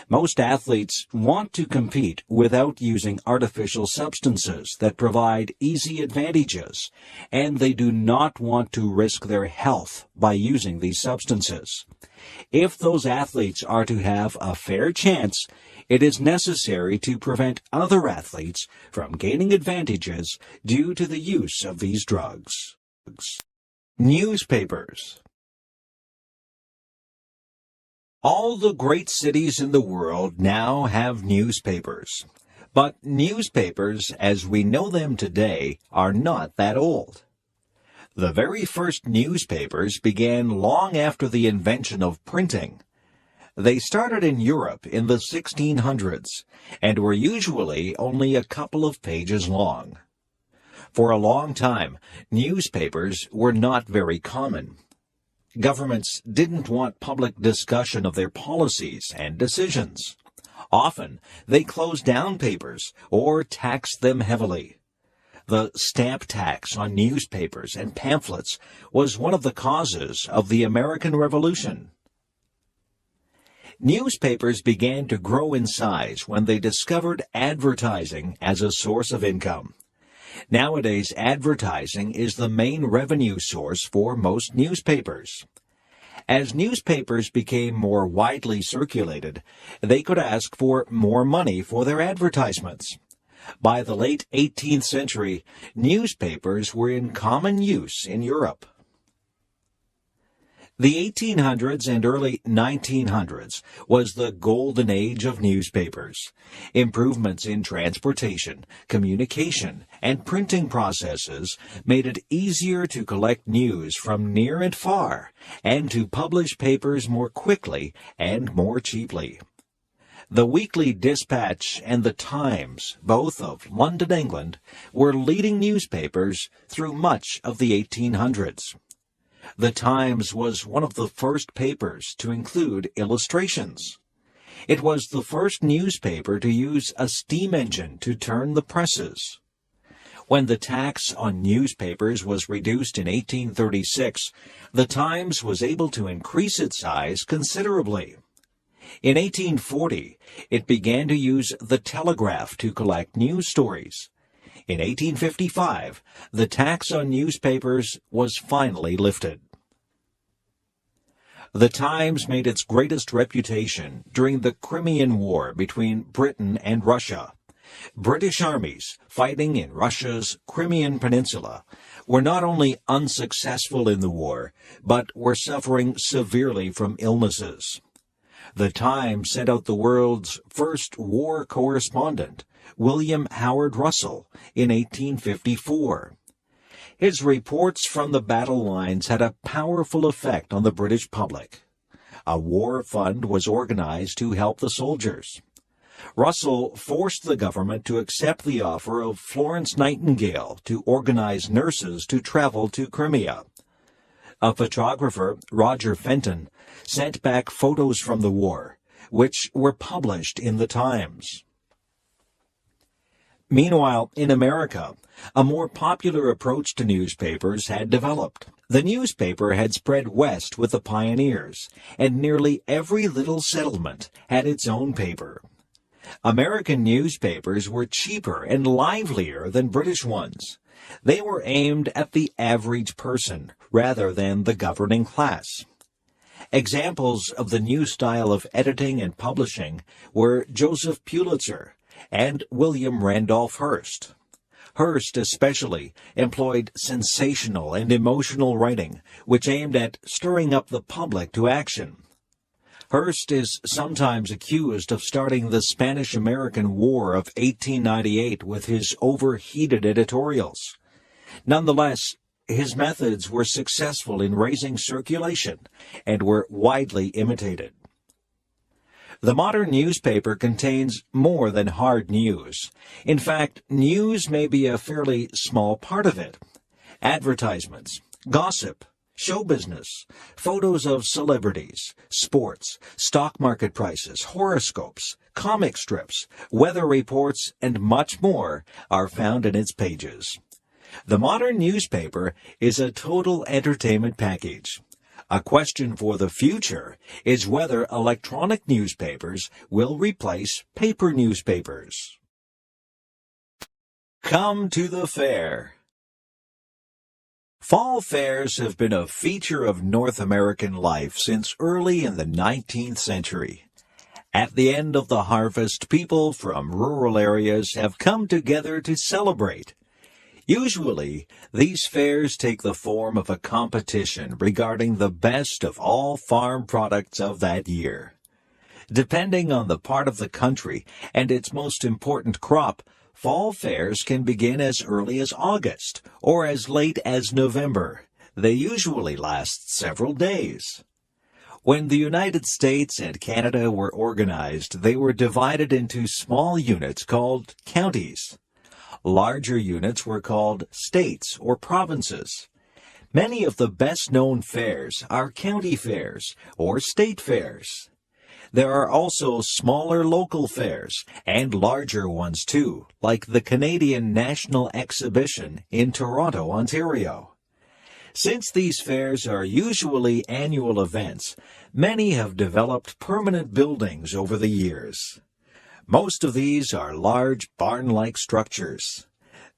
Most athletes want to compete without using artificial substances that provide easy advantages, and they do not want to risk their health by using these substances. If those athletes are to have a fair chance, it is necessary to prevent other athletes from gaining advantages due to the use of these drugs. Newspapers. All the great cities in the world now have newspapers. But newspapers, as we know them today, are not that old. The very first newspapers began long after the invention of printing. They started in Europe in the 1600s and were usually only a couple of pages long. For a long time, newspapers were not very common. Governments didn't want public discussion of their policies and decisions. Often, they closed down papers or taxed them heavily. The stamp tax on newspapers and pamphlets was one of the causes of the American Revolution. Newspapers began to grow in size when they discovered advertising as a source of income. Nowadays, advertising is the main revenue source for most newspapers. As newspapers became more widely circulated, they could ask for more money for their advertisements. By the late 18th century, newspapers were in common use in Europe. The 1800s and early 1900s was the golden age of newspapers. Improvements in transportation, communication, and printing processes made it easier to collect news from near and far, and to publish papers more quickly and more cheaply. The Weekly Dispatch and the Times, both of London, England, were leading newspapers through much of the 1800s. The Times was one of the first papers to include illustrations. It was the first newspaper to use a steam engine to turn the presses. When the tax on newspapers was reduced in 1836, the Times was able to increase its size considerably. In 1840, it began to use the telegraph to collect news stories. In 1855, the tax on newspapers was finally lifted. The Times made its greatest reputation during the Crimean War between Britain and Russia. British armies fighting in Russia's Crimean Peninsula were not only unsuccessful in the war, but were suffering severely from illnesses. The Times sent out the world's first war correspondent, William Howard Russell, in 1854. His reports from the battle lines had a powerful effect on the British public. A war fund was organized to help the soldiers. Russell forced the government to accept the offer of Florence Nightingale to organize nurses to travel to Crimea. A photographer, Roger Fenton, sent back photos from the war, which were published in the Times. Meanwhile, in America, a more popular approach to newspapers had developed. The newspaper had spread west with the pioneers, and nearly every little settlement had its own paper. American newspapers were cheaper and livelier than British ones. They were aimed at the average person rather than the governing class. Examples of the new style of editing and publishing were Joseph Pulitzer and William Randolph Hearst. Hearst especially employed sensational and emotional writing, which aimed at stirring up the public to action. Hearst is sometimes accused of starting the Spanish-American War of 1898 with his overheated editorials. Nonetheless, his methods were successful in raising circulation and were widely imitated. The modern newspaper contains more than hard news. In fact, news may be a fairly small part of it. Advertisements, gossip, show business, photos of celebrities, sports, stock market prices, horoscopes, comic strips, weather reports, and much more are found in its pages. The modern newspaper is a total entertainment package. A question for the future is whether electronic newspapers will replace paper newspapers. Come to the fair. Fall fairs have been a feature of North American life since early in the 19th century. At the end of the harvest, people from rural areas have come together to celebrate. Usually, these fairs take the form of a competition regarding the best of all farm products of that year. Depending on the part of the country and its most important crop, fall fairs can begin as early as August or as late as November. They usually last several days. When the United States and Canada were organized, they were divided into small units called counties. Larger units were called states or provinces. Many of the best-known fairs are county fairs or state fairs. There are also smaller local fairs and larger ones too, like the Canadian National Exhibition in Toronto, Ontario. Since these fairs are usually annual events, many have developed permanent buildings over the years. Most of these are large barn-like structures.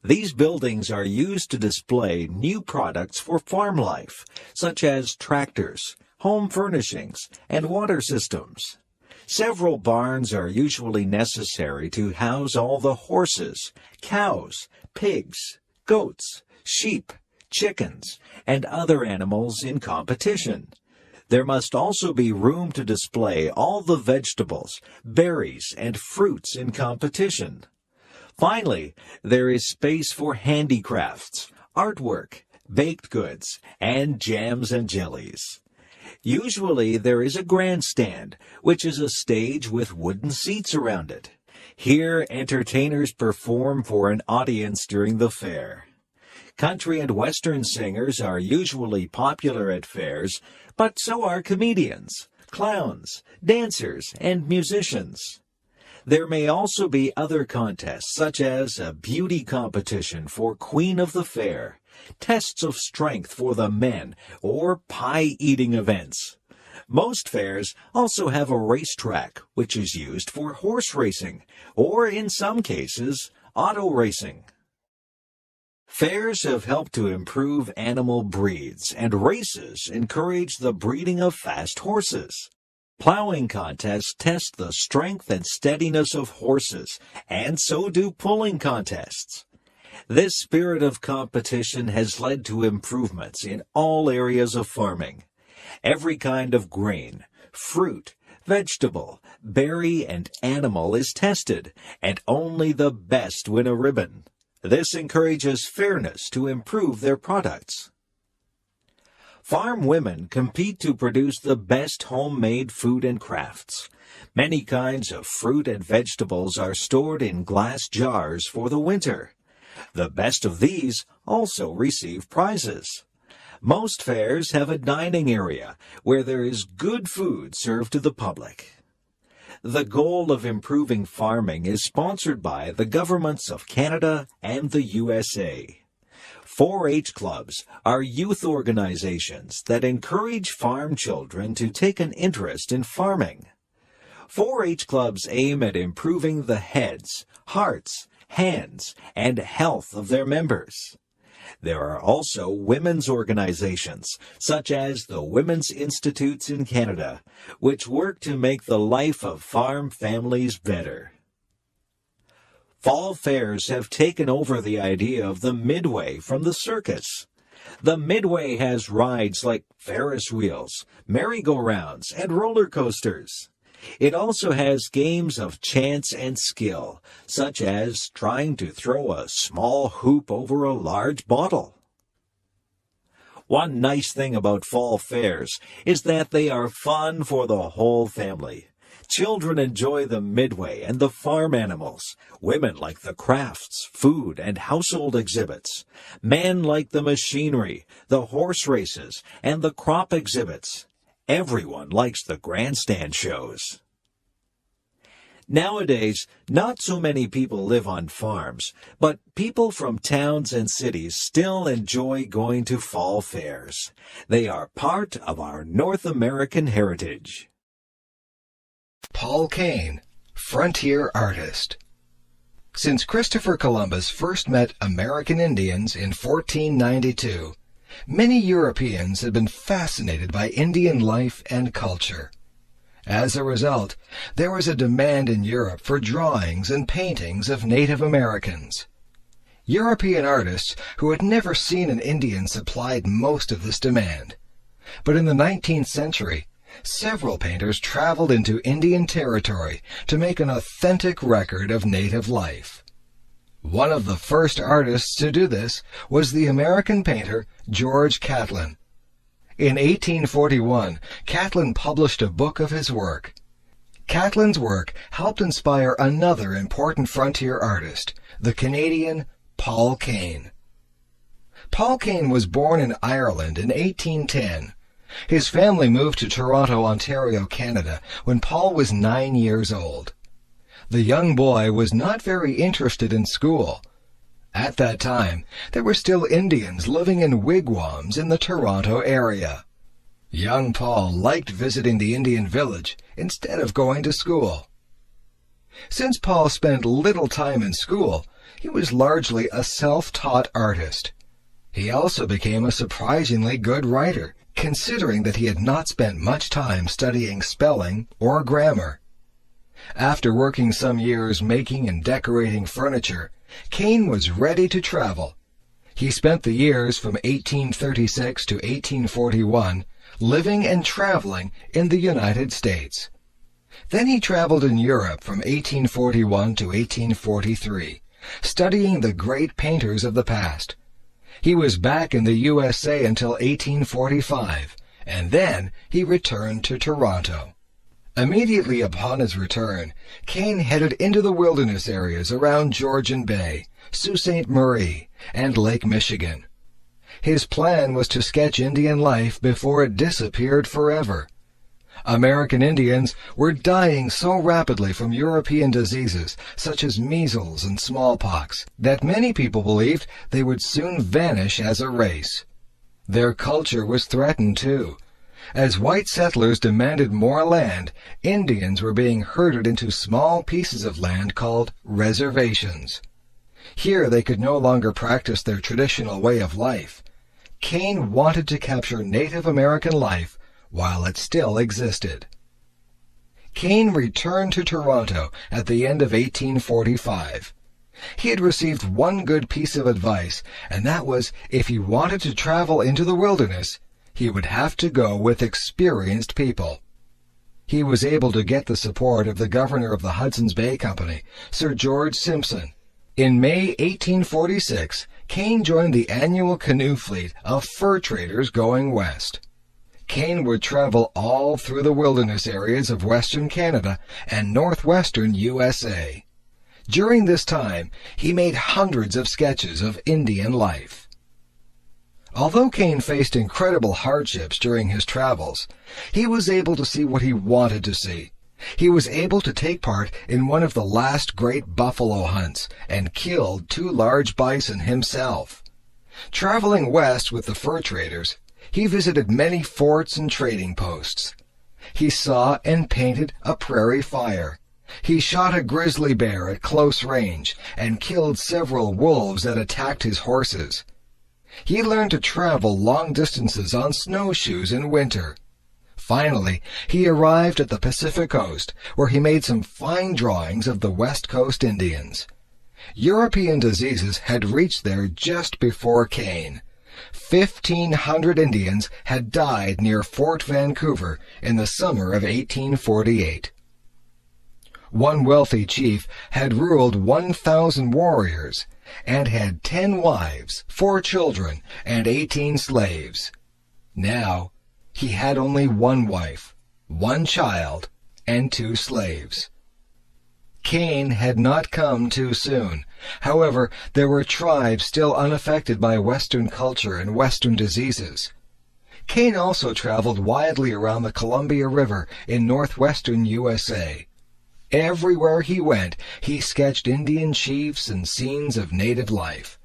These buildings are used to display new products for farm life, such as tractors, home furnishings, and water systems. Several barns are usually necessary to house all the horses, cows, pigs, goats, sheep, chickens, and other animals in competition. There must also be room to display all the vegetables, berries, and fruits in competition. Finally, there is space for handicrafts, artwork, baked goods, and jams and jellies. Usually there is a grandstand, which is a stage with wooden seats around it. Here, entertainers perform for an audience during the fair. Country and Western singers are usually popular at fairs, but so are comedians, clowns, dancers, and musicians. There may also be other contests, such as a beauty competition for Queen of the Fair, tests of strength for the men, or pie-eating events. Most fairs also have a racetrack, which is used for horse racing, or in some cases, auto racing. Fairs have helped to improve animal breeds, and races encourage the breeding of fast horses. Plowing contests test the strength and steadiness of horses, and so do pulling contests. This spirit of competition has led to improvements in all areas of farming. Every kind of grain, fruit, vegetable, berry, and animal is tested, and only the best win a ribbon. This encourages fairness to improve their products. Farm women compete to produce the best homemade food and crafts. Many kinds of fruit and vegetables are stored in glass jars for the winter. The best of these also receive prizes. Most fairs have a dining area where there is good food served to the public. The goal of improving farming is sponsored by the governments of Canada and the USA. 4-H clubs are youth organizations that encourage farm children to take an interest in farming. 4-H clubs aim at improving the heads, hearts, hands, and health of their members. There are also women's organizations, such as the Women's Institutes in Canada, which work to make the life of farm families better. Fall fairs have taken over the idea of the Midway from the circus. The Midway has rides like Ferris wheels, merry-go-rounds, and roller coasters. It also has games of chance and skill, such as trying to throw a small hoop over a large bottle. One nice thing about fall fairs is that they are fun for the whole family. Children enjoy the Midway and the farm animals. Women like the crafts, food, and household exhibits. Men like the machinery, the horse races, and the crop exhibits. Everyone likes the grandstand shows. Nowadays, not so many people live on farms, but people from towns and cities still enjoy going to fall fairs. They are part of our North American heritage. Paul Kane, frontier artist. Since Christopher Columbus first met American Indians in 1492, many Europeans had been fascinated by Indian life and culture. As a result, there was a demand in Europe for drawings and paintings of Native Americans. European artists who had never seen an Indian supplied most of this demand. But in the 19th century, several painters traveled into Indian territory to make an authentic record of native life. One of the first artists to do this was the American painter George Catlin. In 1841, Catlin published a book of his work. Catlin's work helped inspire another important frontier artist, the Canadian Paul Kane. Paul Kane was born in Ireland in 1810. His family moved to Toronto, Ontario, Canada, when Paul was 9 years old. The young boy was not very interested in school. At that time, there were still Indians living in wigwams in the Toronto area. Young Paul liked visiting the Indian village instead of going to school. Since Paul spent little time in school, he was largely a self-taught artist. He also became a surprisingly good writer, considering that he had not spent much time studying spelling or grammar. After working some years making and decorating furniture, Kane was ready to travel. He spent the years from 1836 to 1841 living and traveling in the United States. Then he traveled in Europe from 1841 to 1843, studying the great painters of the past. He was back in the USA until 1845, and then he returned to Toronto. Immediately upon his return, Kane headed into the wilderness areas around Georgian Bay, Sault Ste. Marie, and Lake Michigan. His plan was to sketch Indian life before it disappeared forever. American Indians were dying so rapidly from European diseases such as measles and smallpox that many people believed they would soon vanish as a race. Their culture was threatened too. As white settlers demanded more land, Indians were being herded into small pieces of land called reservations. Here they could no longer practice their traditional way of life. Kane wanted to capture Native American life while it still existed. Kane returned to Toronto at the end of 1845. He had received one good piece of advice, and that was if he wanted to travel into the wilderness, he would have to go with experienced people. He was able to get the support of the governor of the Hudson's Bay Company, Sir George Simpson. In May 1846, Kane joined the annual canoe fleet of fur traders going west. Kane would travel all through the wilderness areas of western Canada and northwestern USA. During this time, he made hundreds of sketches of Indian life. Although Kane faced incredible hardships during his travels, he was able to see what he wanted to see. He was able to take part in one of the last great buffalo hunts and killed 2 large bison himself. Traveling west with the fur traders, he visited many forts and trading posts. He saw and painted a prairie fire. He shot a grizzly bear at close range and killed several wolves that attacked his horses. He learned to travel long distances on snowshoes in winter. Finally, he arrived at the Pacific Coast, where he made some fine drawings of the West Coast Indians. European diseases had reached there just before Kane. 1,500 Indians had died near Fort Vancouver in the summer of 1848. One wealthy chief had ruled 1,000 warriors and had 10 wives, 4 children, and 18 slaves. Now, he had only 1 wife, 1 child, and 2 slaves. Kane had not come too soon. However, there were tribes still unaffected by Western culture and Western diseases. Kane also traveled widely around the Columbia River in northwestern USA. Everywhere he went, he sketched Indian chiefs and scenes of native life.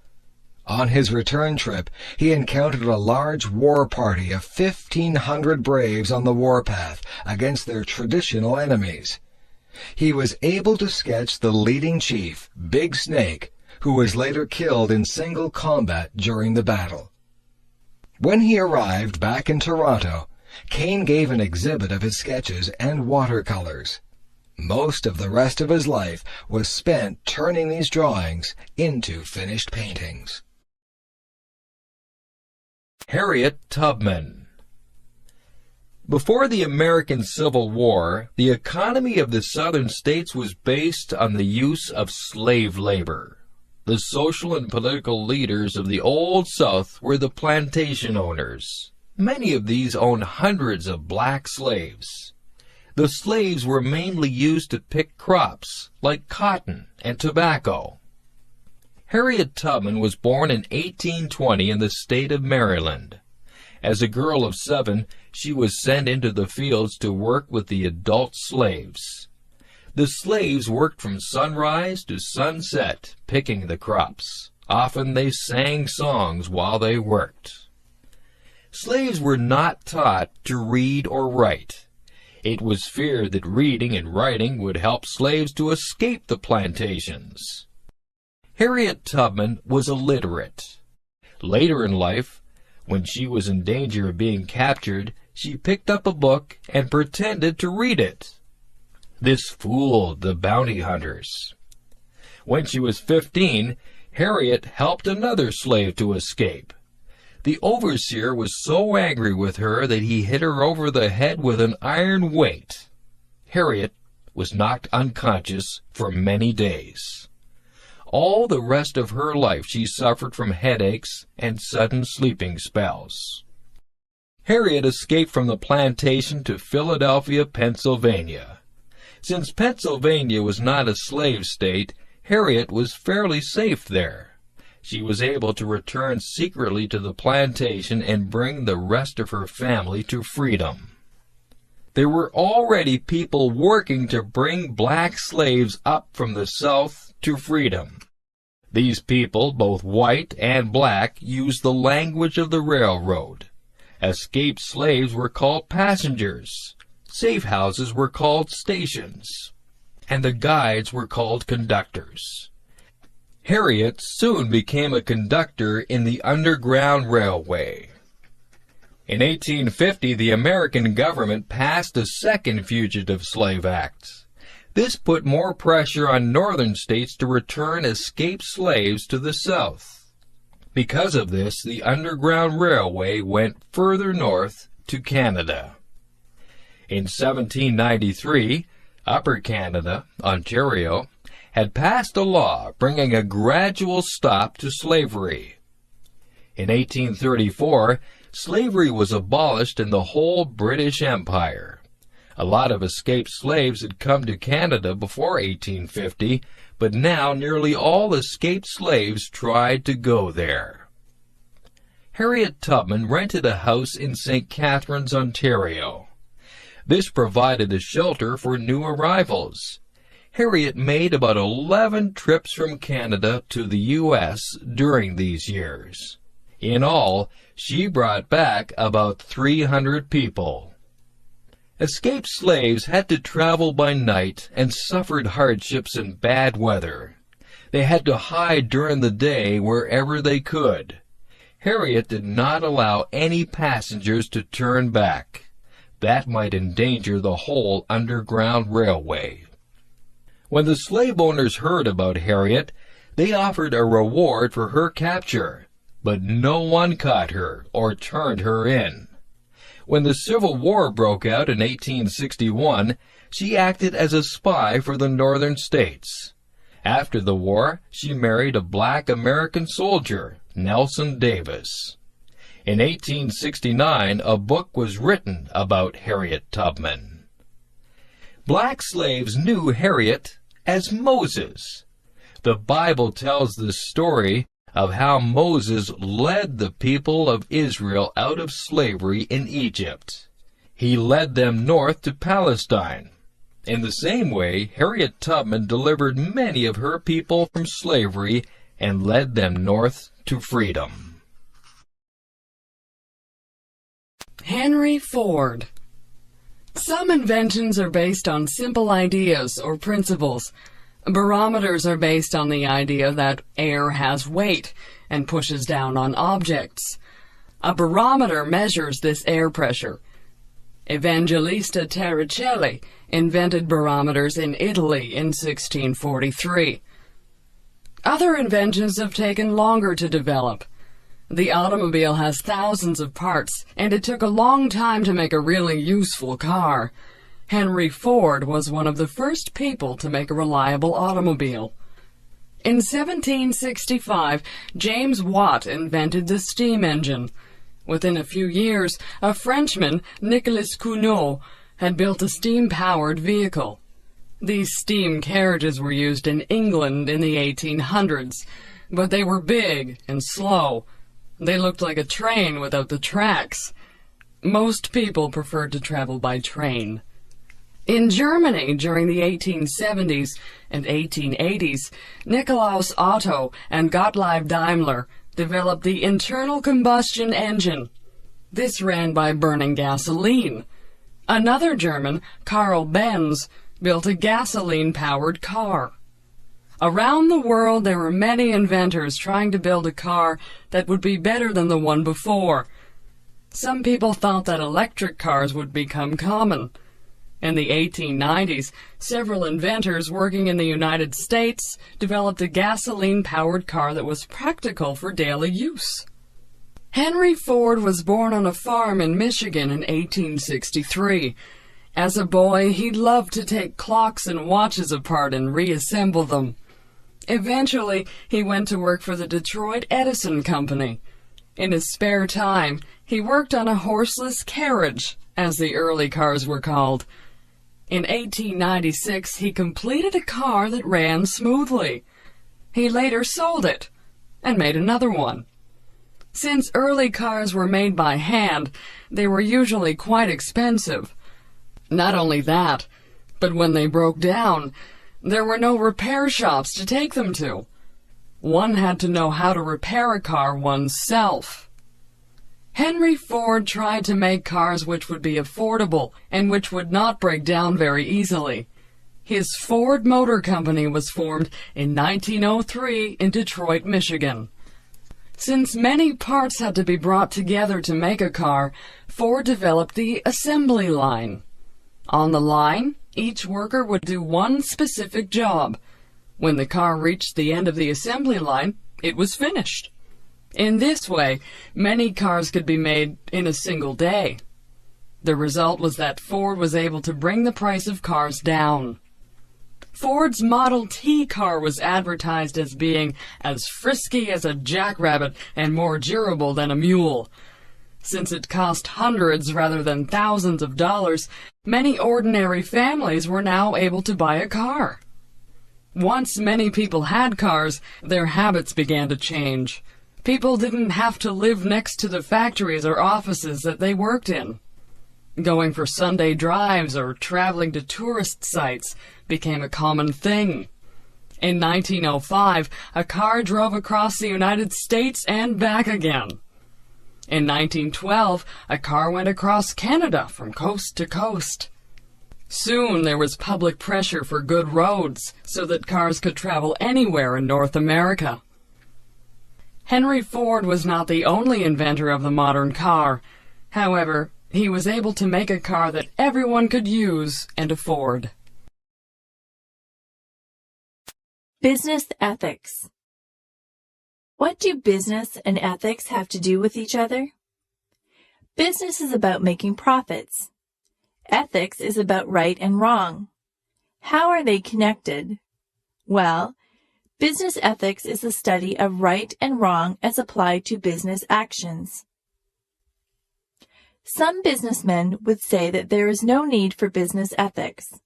On his return trip, he encountered a large war party of 1,500 braves on the warpath against their traditional enemies. He was able to sketch the leading chief, Big Snake, who was later killed in single combat during the battle. When he arrived back in Toronto, Kane gave an exhibit of his sketches and watercolors. Most of the rest of his life was spent turning these drawings into finished paintings. Harriet Tubman. Before the American Civil War, the economy of the southern states was based on the use of slave labor. The social and political leaders of the Old South were the plantation owners. Many of these owned hundreds of black slaves. The slaves were mainly used to pick crops, like cotton and tobacco. Harriet Tubman was born in 1820 in the state of Maryland. As a girl of 7, she was sent into the fields to work with the adult slaves. The slaves worked from sunrise to sunset, picking the crops. Often they sang songs while they worked. Slaves were not taught to read or write. It was feared that reading and writing would help slaves to escape the plantations. Harriet Tubman was illiterate. Later in life, when she was in danger of being captured, she picked up a book and pretended to read it. This fooled the bounty hunters. When she was 15, Harriet helped another slave to escape. The overseer was so angry with her that he hit her over the head with an iron weight. Harriet was knocked unconscious for many days. All the rest of her life she suffered from headaches and sudden sleeping spells. Harriet escaped from the plantation to Philadelphia, Pennsylvania. Since Pennsylvania was not a slave state, Harriet was fairly safe there. She was able to return secretly to the plantation and bring the rest of her family to freedom. There were already people working to bring black slaves up from the South to freedom. These people, both white and black, used the language of the railroad. Escaped slaves were called passengers. Safe houses were called stations. And the guides were called conductors. Harriet soon became a conductor in the Underground Railway. In 1850, the American government passed a second Fugitive Slave Act. This put more pressure on northern states to return escaped slaves to the South. Because of this, the Underground Railway went further north to Canada. In 1793, Upper Canada, Ontario, had passed a law bringing a gradual stop to slavery. In 1834, slavery was abolished in the whole British Empire. A lot of escaped slaves had come to Canada before 1850, but now nearly all escaped slaves tried to go there. Harriet Tubman rented a house in St. Catharines, Ontario. This provided a shelter for new arrivals. Harriet made about 11 trips from Canada to the U.S. during these years. In all, she brought back about 300 people. Escaped slaves had to travel by night and suffered hardships in bad weather. They had to hide during the day wherever they could. Harriet did not allow any passengers to turn back. That might endanger the whole Underground Railway. When the slave owners heard about Harriet, they offered a reward for her capture, but no one caught her or turned her in. When the Civil War broke out in 1861, she acted as a spy for the Northern states. After the war, she married a black American soldier, Nelson Davis. In 1869, a book was written about Harriet Tubman. Black slaves knew Harriet as Moses. The Bible tells the story of how Moses led the people of Israel out of slavery in Egypt. He led them north to Palestine. In the same way, Harriet Tubman delivered many of her people from slavery and led them north to freedom. Henry Ford. Some inventions are based on simple ideas or principles. Barometers are based on the idea that air has weight and pushes down on objects. A barometer measures this air pressure. Evangelista Torricelli invented barometers in Italy in 1643. Other inventions have taken longer to develop. The automobile has thousands of parts, and it took a long time to make a really useful car. Henry Ford was one of the first people to make a reliable automobile. In 1765, James Watt invented the steam engine. Within a few years, a Frenchman, Nicolas Cugnot, had built a steam-powered vehicle. These steam carriages were used in England in the 1800s, but they were big and slow. They looked like a train without the tracks. Most people preferred to travel by train. In Germany during the 1870s and 1880s, Nikolaus Otto and Gottlieb Daimler developed the internal combustion engine. This ran by burning gasoline. Another German, Karl Benz, built a gasoline-powered car. Around the world there were many inventors trying to build a car that would be better than the one before. Some people thought that electric cars would become common. In the 1890s, several inventors working in the United States developed a gasoline-powered car that was practical for daily use. Henry Ford was born on a farm in Michigan in 1863. As a boy, he loved to take clocks and watches apart and reassemble them. Eventually, he went to work for the Detroit Edison Company. In his spare time, he worked on a horseless carriage, as the early cars were called. In 1896, he completed a car that ran smoothly. He later sold it and made another one. Since early cars were made by hand, they were usually quite expensive. Not only that, but when they broke down, there were no repair shops to take them to. One had to know how to repair a car oneself. Henry Ford tried to make cars which would be affordable and which would not break down very easily. His Ford Motor Company was formed in 1903 in Detroit, Michigan. Since many parts had to be brought together to make a car, Ford developed the assembly line. On the line, each worker would do one specific job. When the car reached the end of the assembly line, it was finished. In this way, many cars could be made in a single day. The result was that Ford was able to bring the price of cars down. Ford's Model T car was advertised as being as frisky as a jackrabbit and more durable than a mule. Since it cost hundreds rather than thousands of dollars, many ordinary families were now able to buy a car. Once many people had cars, their habits began to change. People didn't have to live next to the factories or offices that they worked in. Going for Sunday drives or traveling to tourist sites became a common thing. In 1905, a car drove across the United States and back again. In 1912, a car went across Canada from coast to coast. Soon there was public pressure for good roads so that cars could travel anywhere in North America. Henry Ford was not the only inventor of the modern car. However, he was able to make a car that everyone could use and afford. Business ethics. What do business and ethics have to do with each other? Business is about making profits. Ethics is about right and wrong. How are they connected? Well, business ethics is the study of right and wrong as applied to business actions. Some businessmen would say that there is no need for business ethics.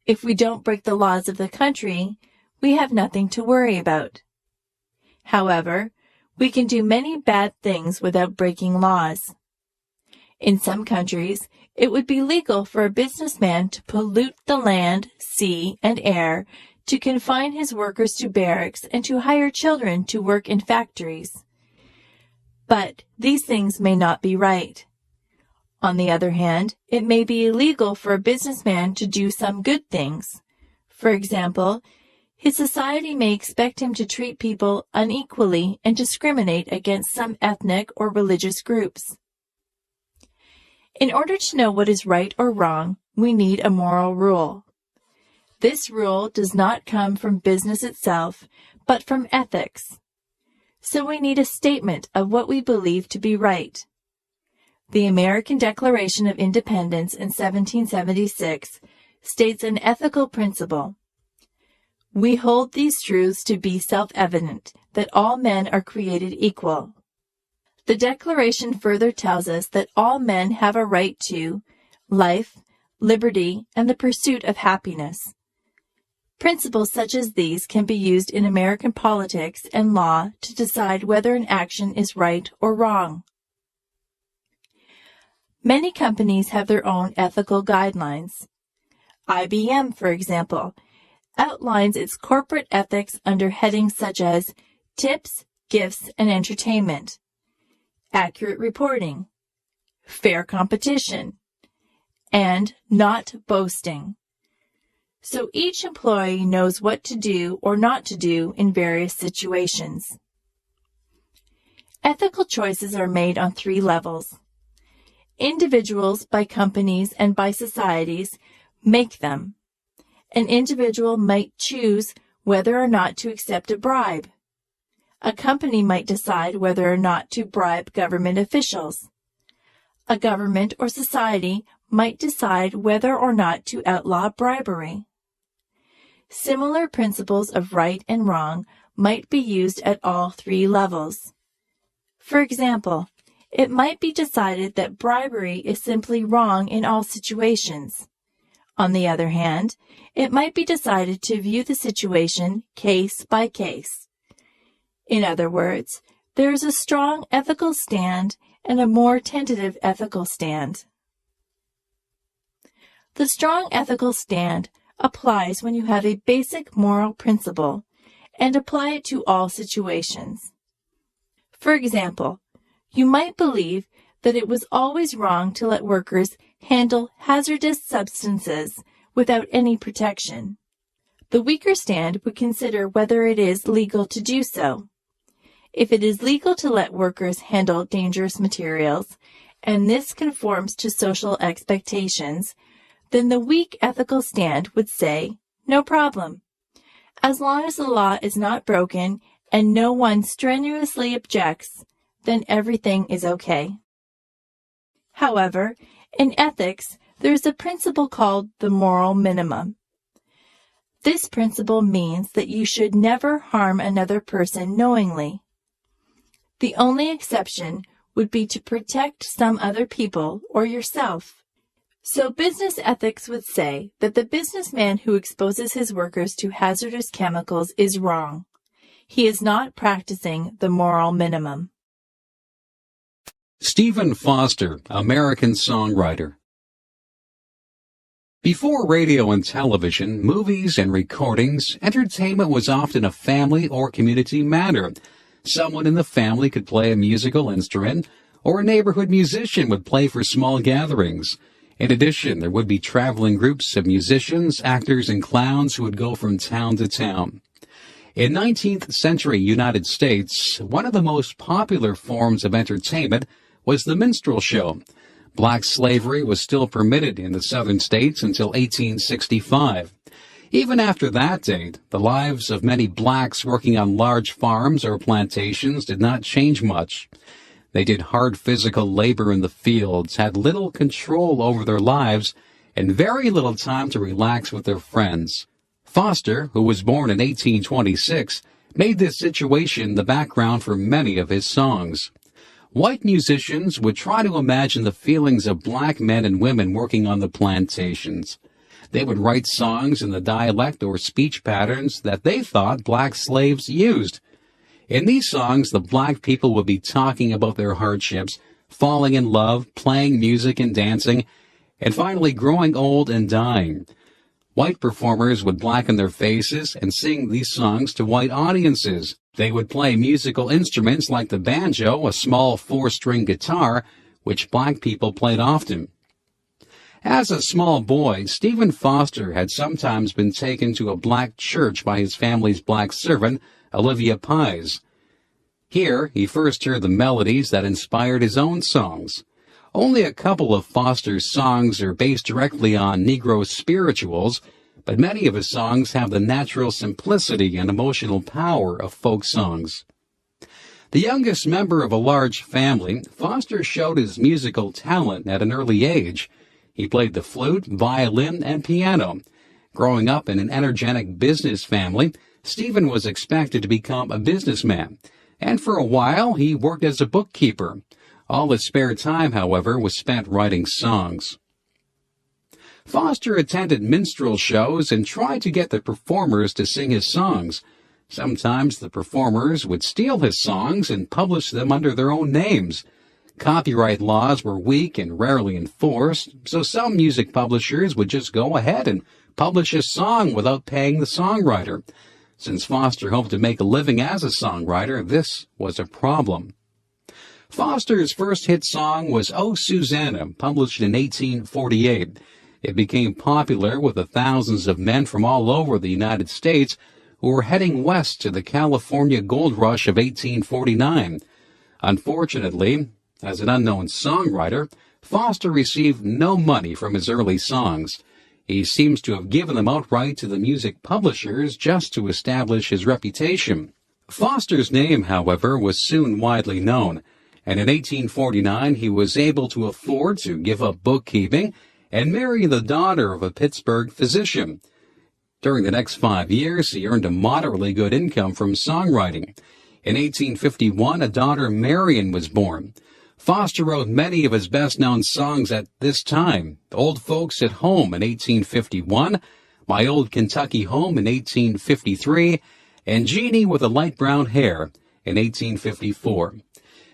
If we don't break the laws of the country, we have nothing to worry about. However, we can do many bad things without breaking laws. In some countries, it would be legal for a businessman to pollute the land, sea, and air, to confine his workers to barracks, and to hire children to work in factories. But these things may not be right. On the other hand, it may be illegal for a businessman to do some good things. For example, his society may expect him to treat people unequally and discriminate against some ethnic or religious groups. In order to know what is right or wrong, we need a moral rule. This rule does not come from business itself, but from ethics. So we need a statement of what we believe to be right. The American Declaration of Independence in 1776 states an ethical principle. We hold these truths to be self-evident, that all men are created equal. The Declaration further tells us that all men have a right to life, liberty, and the pursuit of happiness. Principles such as these can be used in American politics and law to decide whether an action is right or wrong. Many companies have their own ethical guidelines. IBM, for example, outlines its corporate ethics under headings such as tips, gifts, and entertainment, accurate reporting, fair competition, and not boasting. So each employee knows what to do or not to do in various situations. Ethical choices are made on 3 levels. Individuals, by companies, and by societies make them. An individual might choose whether or not to accept a bribe. A company might decide whether or not to bribe government officials. A government or society might decide whether or not to outlaw bribery. Similar principles of right and wrong might be used at all 3 levels. For example, it might be decided that bribery is simply wrong in all situations. On the other hand, it might be decided to view the situation case by case. In other words, there is a strong ethical stand and a more tentative ethical stand. The strong ethical stand applies when you have a basic moral principle and apply it to all situations. For example, you might believe that it was always wrong to let workers handle hazardous substances without any protection. The weaker stand would consider whether it is legal to do so. If it is legal to let workers handle dangerous materials, and this conforms to social expectations, then the weak ethical stand would say, no problem. As long as the law is not broken and no one strenuously objects, then everything is okay. However, in ethics, there is a principle called the moral minimum. This principle means that you should never harm another person knowingly. The only exception would be to protect some other people or yourself. So business ethics would say that the businessman who exposes his workers to hazardous chemicals is wrong. He is not practicing the moral minimum. Stephen Foster, American songwriter. Before radio and television, movies and recordings, entertainment was often a family or community matter. Someone in the family could play a musical instrument, or a neighborhood musician would play for small gatherings. In addition, there would be traveling groups of musicians, actors, and clowns who would go from town to town. In 19th century United States, one of the most popular forms of entertainment was the minstrel show. Black slavery was still permitted in the southern states until 1865. Even after that date, the lives of many blacks working on large farms or plantations did not change much. They did hard physical labor in the fields, had little control over their lives, and very little time to relax with their friends. Foster, who was born in 1826, made this situation the background for many of his songs. White musicians would try to imagine the feelings of black men and women working on the plantations. They would write songs in the dialect or speech patterns that they thought black slaves used. In these songs, the black people would be talking about their hardships, falling in love, playing music and dancing, and finally growing old and dying. White performers would blacken their faces and sing these songs to white audiences. They would play musical instruments like the banjo, a small 4-string guitar, which black people played often. As a small boy, Stephen Foster had sometimes been taken to a black church by his family's black servant, Olivia Pies. Here, he first heard the melodies that inspired his own songs. Only a couple of Foster's songs are based directly on Negro spirituals, but many of his songs have the natural simplicity and emotional power of folk songs. The youngest member of a large family, Foster showed his musical talent at an early age. He played the flute, violin, and piano. Growing up in an energetic business family, Stephen was expected to become a businessman, and for a while he worked as a bookkeeper. All his spare time, however, was spent writing songs. Foster attended minstrel shows and tried to get the performers to sing his songs. Sometimes the performers would steal his songs and publish them under their own names. Copyright laws were weak and rarely enforced, so some music publishers would just go ahead and publish a song without paying the songwriter. Since Foster hoped to make a living as a songwriter, this was a problem. Foster's first hit song was "Oh Susanna," published in 1848. It became popular with the thousands of men from all over the United States who were heading west to the California gold rush of 1849. Unfortunately, as an unknown songwriter, Foster received no money from his early songs. He seems to have given them outright to the music publishers just to establish his reputation. Foster's name, however, was soon widely known, and in 1849 he was able to afford to give up bookkeeping and marry the daughter of a Pittsburgh physician. During the next 5 years, he earned a moderately good income from songwriting. In 1851, a daughter, Marion, was born. Foster wrote many of his best-known songs at this time: "Old Folks at Home" in 1851, "My Old Kentucky Home" in 1853, and "Jeannie with the Light Brown Hair" in 1854.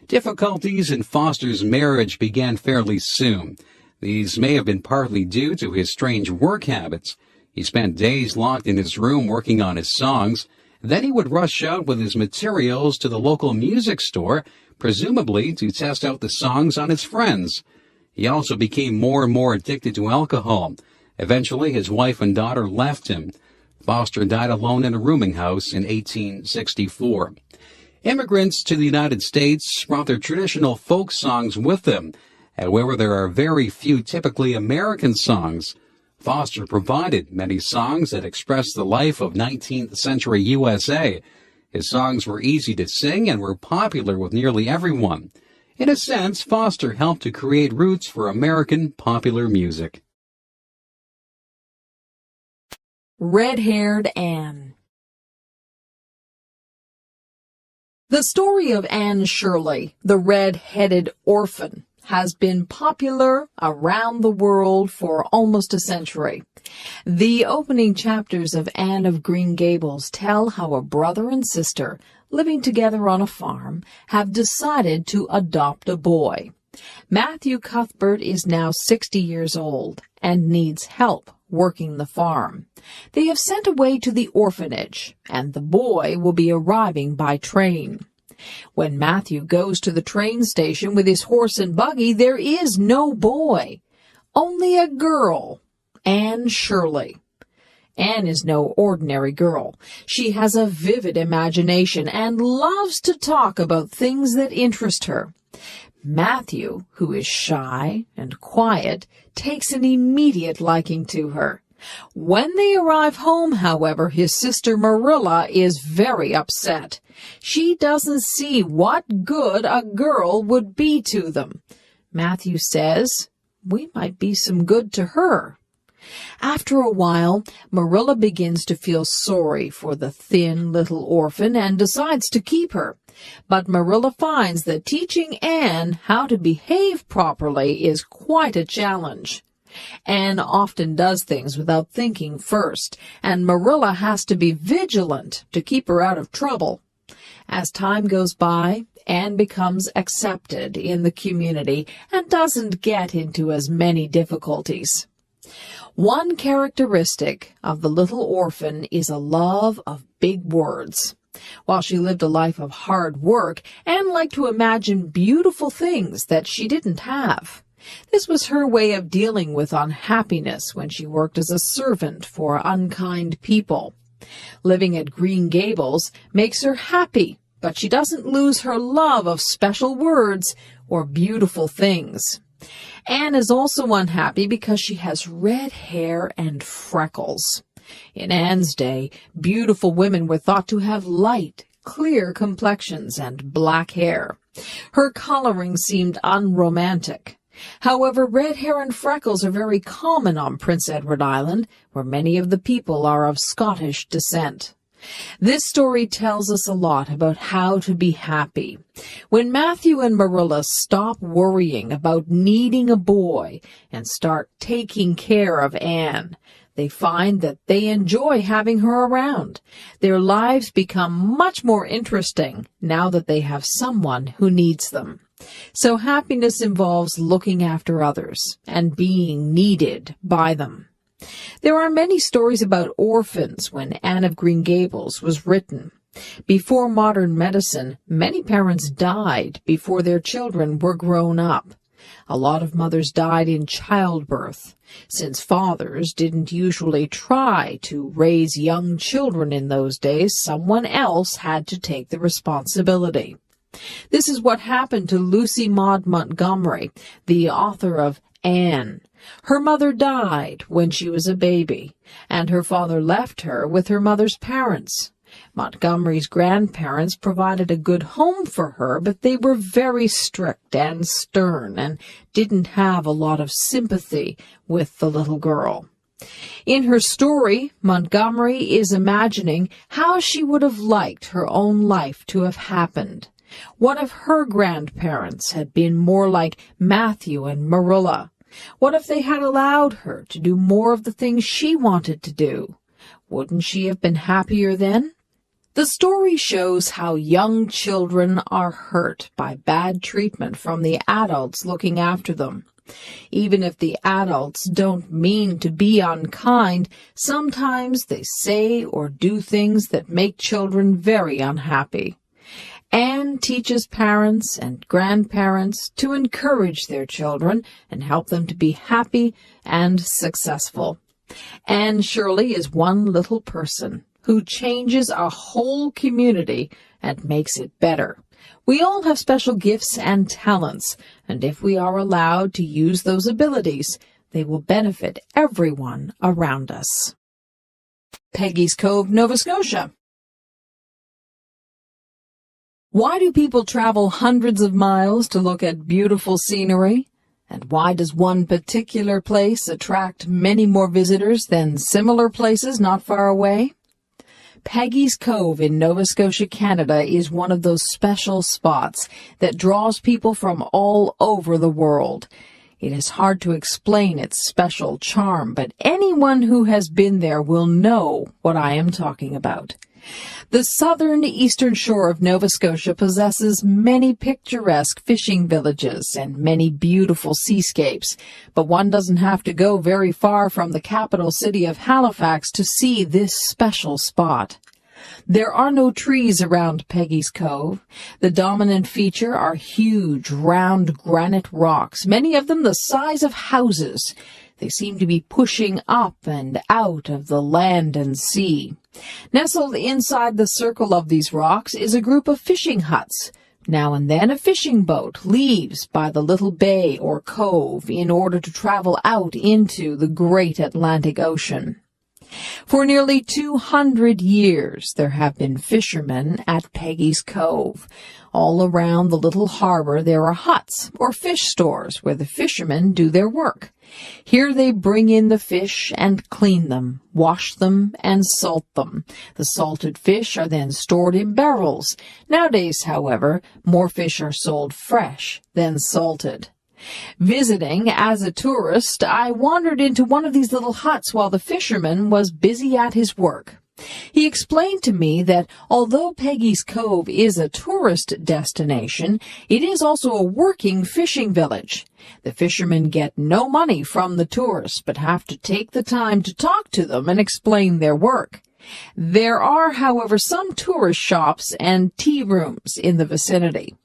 Difficulties in Foster's marriage began fairly soon. These may have been partly due to his strange work habits. He spent days locked in his room working on his songs. Then he would rush out with his materials to the local music store, presumably to test out the songs on his friends. He also became more and more addicted to alcohol. Eventually, his wife and daughter left him. Foster died alone in a rooming house in 1864. Immigrants to the United States brought their traditional folk songs with them. However, there are very few typically American songs. Foster provided many songs that express the life of 19th century USA. His songs were easy to sing and were popular with nearly everyone. In a sense, Foster helped to create roots for American popular music. Red-haired Anne. The story of Anne Shirley, the red-headed orphan, has been popular around the world for almost a century. The opening chapters of Anne of Green Gables tell how a brother and sister living together on a farm, have decided to adopt a boy. Matthew Cuthbert is now 60 years old and needs help working the farm. They have sent away to the orphanage, and the boy will be arriving by train. When Matthew goes to the train station with his horse and buggy, there is no boy, only a girl, Anne Shirley. Anne is no ordinary girl. She has a vivid imagination and loves to talk about things that interest her. Matthew, who is shy and quiet, takes an immediate liking to her. When they arrive home, however, his sister Marilla is very upset. She doesn't see what good a girl would be to them. Matthew says, "We might be some good to her." After a while, Marilla begins to feel sorry for the thin little orphan and decides to keep her. But Marilla finds that teaching Anne how to behave properly is quite a challenge. Anne often does things without thinking first, and Marilla has to be vigilant to keep her out of trouble. As time goes by, Anne becomes accepted in the community and doesn't get into as many difficulties. One characteristic of the little orphan is a love of big words. While she lived a life of hard work, Anne liked to imagine beautiful things that she didn't have. This was her way of dealing with unhappiness when she worked as a servant for unkind people. Living at Green Gables makes her happy, but she doesn't lose her love of special words or beautiful things. Anne is also unhappy because she has red hair and freckles. In Anne's day, beautiful women were thought to have light, clear complexions and black hair. Her coloring seemed unromantic. However, red hair and freckles are very common on Prince Edward Island, where many of the people are of Scottish descent. This story tells us a lot about how to be happy. When Matthew and Marilla stop worrying about needing a boy and start taking care of Anne, they find that they enjoy having her around. Their lives become much more interesting now that they have someone who needs them. So happiness involves looking after others and being needed by them. There are many stories about orphans when Anne of Green Gables was written. Before modern medicine, many parents died before their children were grown up. A lot of mothers died in childbirth. Since fathers didn't usually try to raise young children in those days, someone else had to take the responsibility. This is what happened to Lucy Maud Montgomery, the author of Anne. Her mother died when she was a baby, and her father left her with her mother's parents. Montgomery's grandparents provided a good home for her, but they were very strict and stern and didn't have a lot of sympathy with the little girl. In her story, Montgomery is imagining how she would have liked her own life to have happened. What if her grandparents had been more like Matthew and Marilla? What if they had allowed her to do more of the things she wanted to do? Wouldn't she have been happier then? The story shows how young children are hurt by bad treatment from the adults looking after them. Even if the adults don't mean to be unkind, sometimes they say or do things that make children very unhappy. Anne teaches parents and grandparents to encourage their children and help them to be happy and successful. Anne Shirley is one little person who changes a whole community and makes it better. We all have special gifts and talents, and if we are allowed to use those abilities, they will benefit everyone around us. Peggy's Cove, Nova Scotia. Why do people travel hundreds of miles to look at beautiful scenery? And why does one particular place attract many more visitors than similar places not far away? Peggy's Cove in Nova Scotia, Canada is one of those special spots that draws people from all over the world. It is hard to explain its special charm, but anyone who has been there will know what I am talking about. The southern eastern shore of Nova Scotia possesses many picturesque fishing villages and many beautiful seascapes, but one doesn't have to go very far from the capital city of Halifax to see this special spot. There are no trees around Peggy's Cove. The dominant feature are huge, round granite rocks, many of them the size of houses. They seem to be pushing up and out of the land and sea. Nestled inside the circle of these rocks is a group of fishing huts. Now and then a fishing boat leaves by the little bay or cove in order to travel out into the great Atlantic Ocean. For nearly 200 years, there have been fishermen at Peggy's Cove. All around the little harbor, there are huts or fish stores where the fishermen do their work. Here they bring in the fish and clean them, wash them, and salt them. The salted fish are then stored in barrels. Nowadays, however, more fish are sold fresh than salted. Visiting as a tourist, I wandered into one of these little huts while the fisherman was busy at his work. He explained to me that although Peggy's Cove is a tourist destination, it is also a working fishing village. The fishermen get no money from the tourists, but have to take the time to talk to them and explain their work. There are, however, some tourist shops and tea rooms in the vicinity.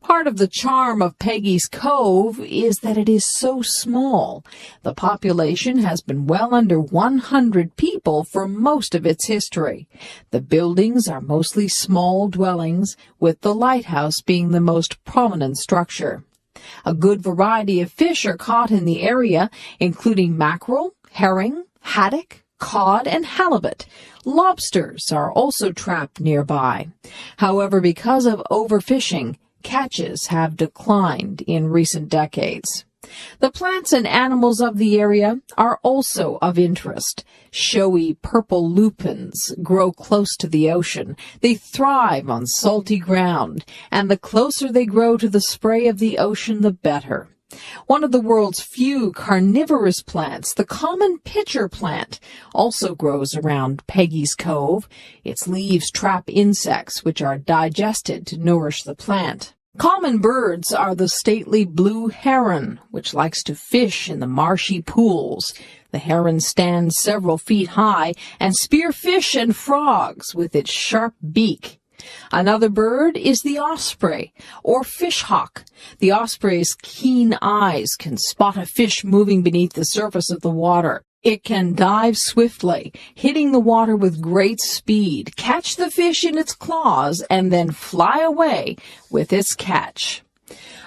Part of the charm of Peggy's Cove is that it is so small. The population has been well under 100 people for most of its history. The buildings are mostly small dwellings, with the lighthouse being the most prominent structure. A good variety of fish are caught in the area, including mackerel, herring, haddock, cod, and halibut. Lobsters are also trapped nearby. However, because of overfishing, catches have declined in recent decades. The plants and animals of the area are also of interest. Showy purple lupins grow close to the ocean. They thrive on salty ground, and the closer they grow to the spray of the ocean, the better. One of the world's few carnivorous plants, the common pitcher plant, also grows around Peggy's Cove. Its leaves trap insects, which are digested to nourish the plant. Common birds are the stately blue heron, which likes to fish in the marshy pools. The heron stands several feet high and spears fish and frogs with its sharp beak. Another bird is the osprey, or fishhawk. The osprey's keen eyes can spot a fish moving beneath the surface of the water. It can dive swiftly, hitting the water with great speed, catch the fish in its claws, and then fly away with its catch.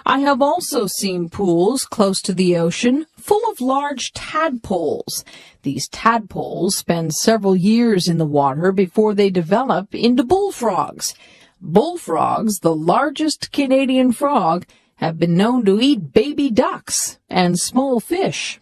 I have also seen pools close to the ocean full of large tadpoles. These tadpoles spend several years in the water before they develop into bullfrogs. Bullfrogs, the largest Canadian frog, have been known to eat baby ducks and small fish.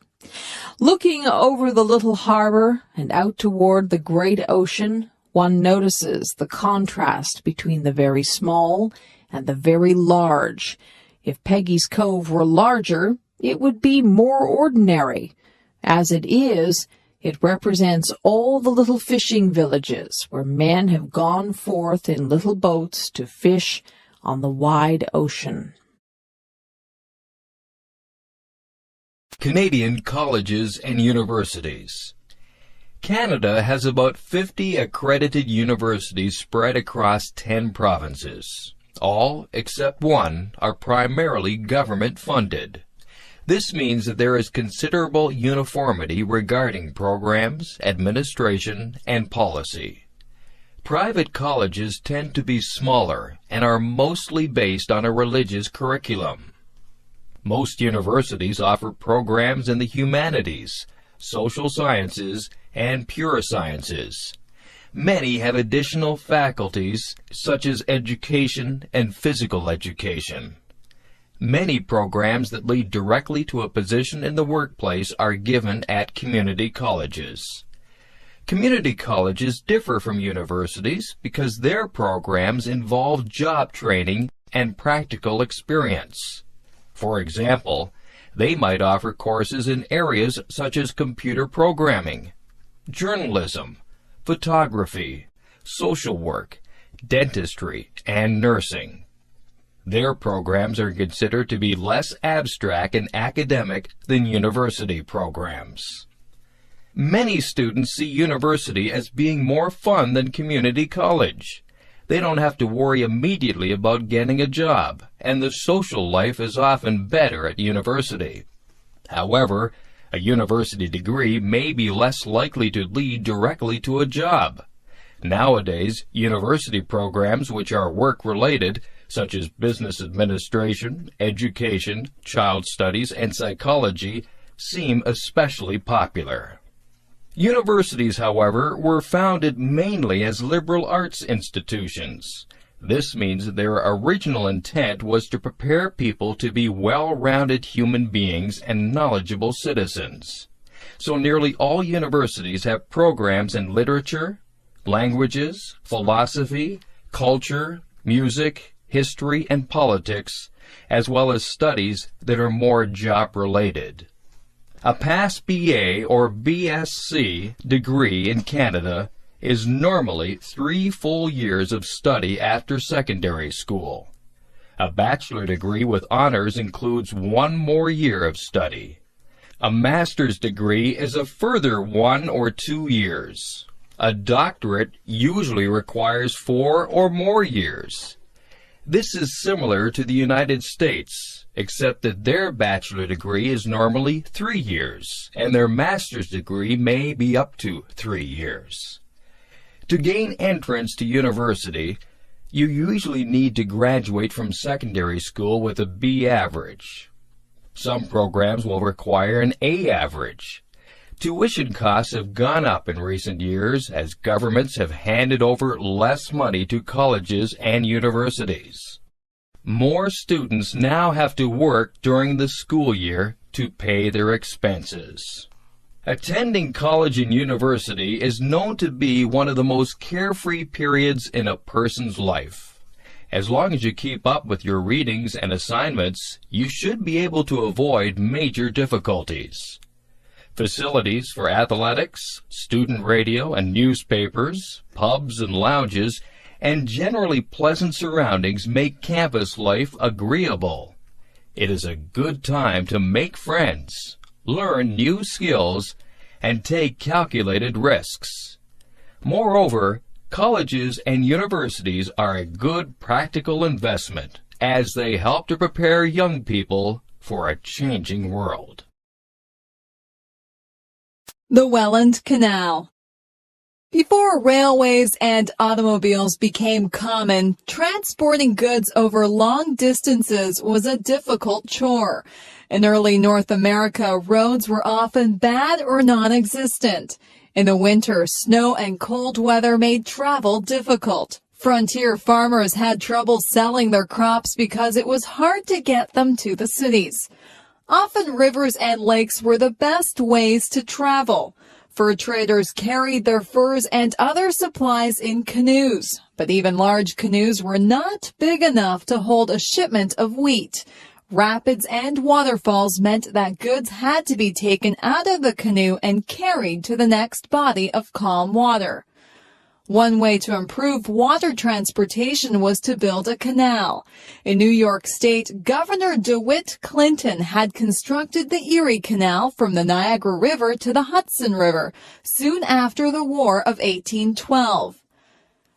Looking over the little harbor and out toward the great ocean, one notices the contrast between the very small and the very large. If Peggy's Cove were larger, it would be more ordinary. As it is, it represents all the little fishing villages where men have gone forth in little boats to fish on the wide ocean. Canadian colleges and universities. Canada has about 50 accredited universities spread across 10 provinces. All, except one, are primarily government-funded. This means that there is considerable uniformity regarding programs, administration, and policy. Private colleges tend to be smaller and are mostly based on a religious curriculum. Most universities offer programs in the humanities, social sciences, and pure sciences. Many have additional faculties such as education and physical education. Many programs that lead directly to a position in the workplace are given at community colleges. Community colleges differ from universities because their programs involve job training and practical experience. For example, they might offer courses in areas such as computer programming, journalism, photography, social work, dentistry, and nursing. Their programs are considered to be less abstract and academic than university programs. Many students see university as being more fun than community college. They don't have to worry immediately about getting a job, and the social life is often better at university. However, a university degree may be less likely to lead directly to a job. Nowadays, university programs which are work-related, such as business administration, education, child studies, and psychology, seem especially popular. Universities, however, were founded mainly as liberal arts institutions. This means that their original intent was to prepare people to be well-rounded human beings and knowledgeable citizens. So nearly all universities have programs in literature, languages, philosophy, culture, music, history, and politics, as well as studies that are more job-related. A pass BA or BSc degree in Canada is normally 3 full years of study after secondary school. A bachelor degree with honors includes 1 more year of study. A master's degree is a further 1 or 2 years. A doctorate usually requires 4 or more years. This is similar to the United States, except that their bachelor degree is normally 3 years, and their master's degree may be up to 3 years. To gain entrance to university, you usually need to graduate from secondary school with a B average. Some programs will require an A average. Tuition costs have gone up in recent years as governments have handed over less money to colleges and universities. More students now have to work during the school year to pay their expenses. Attending college and university is known to be one of the most carefree periods in a person's life. As long as you keep up with your readings and assignments, you should be able to avoid major difficulties. Facilities for athletics, student radio and newspapers, pubs and lounges, and generally pleasant surroundings make campus life agreeable. It is a good time to make friends, learn new skills, and take calculated risks. Moreover, colleges and universities are a good practical investment as they help to prepare young people for a changing world. The Welland Canal. Before railways and automobiles became common, transporting goods over long distances was a difficult chore. In early North America, roads were often bad or non-existent. In the winter, snow and cold weather made travel difficult. Frontier farmers had trouble selling their crops because it was hard to get them to the cities. Often rivers and lakes were the best ways to travel. Fur traders carried their furs and other supplies in canoes, but even large canoes were not big enough to hold a shipment of wheat. Rapids and waterfalls meant that goods had to be taken out of the canoe and carried to the next body of calm water. One way to improve water transportation was to build a canal. In New York State, Governor DeWitt Clinton had constructed the Erie Canal from the Niagara River to the Hudson River soon after the War of 1812.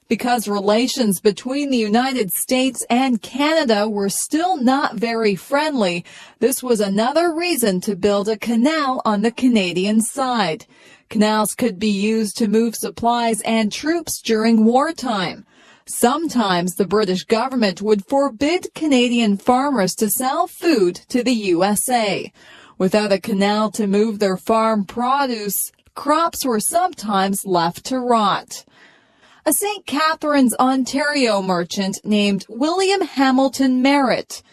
Because relations between the United States and Canada were still not very friendly, this was another reason to build a canal on the Canadian side. Canals could be used to move supplies and troops during wartime. Sometimes the British government would forbid Canadian farmers to sell food to the USA. Without a canal to move their farm produce, crops were sometimes left to rot. A St. Catharines, Ontario merchant named William Hamilton Merritt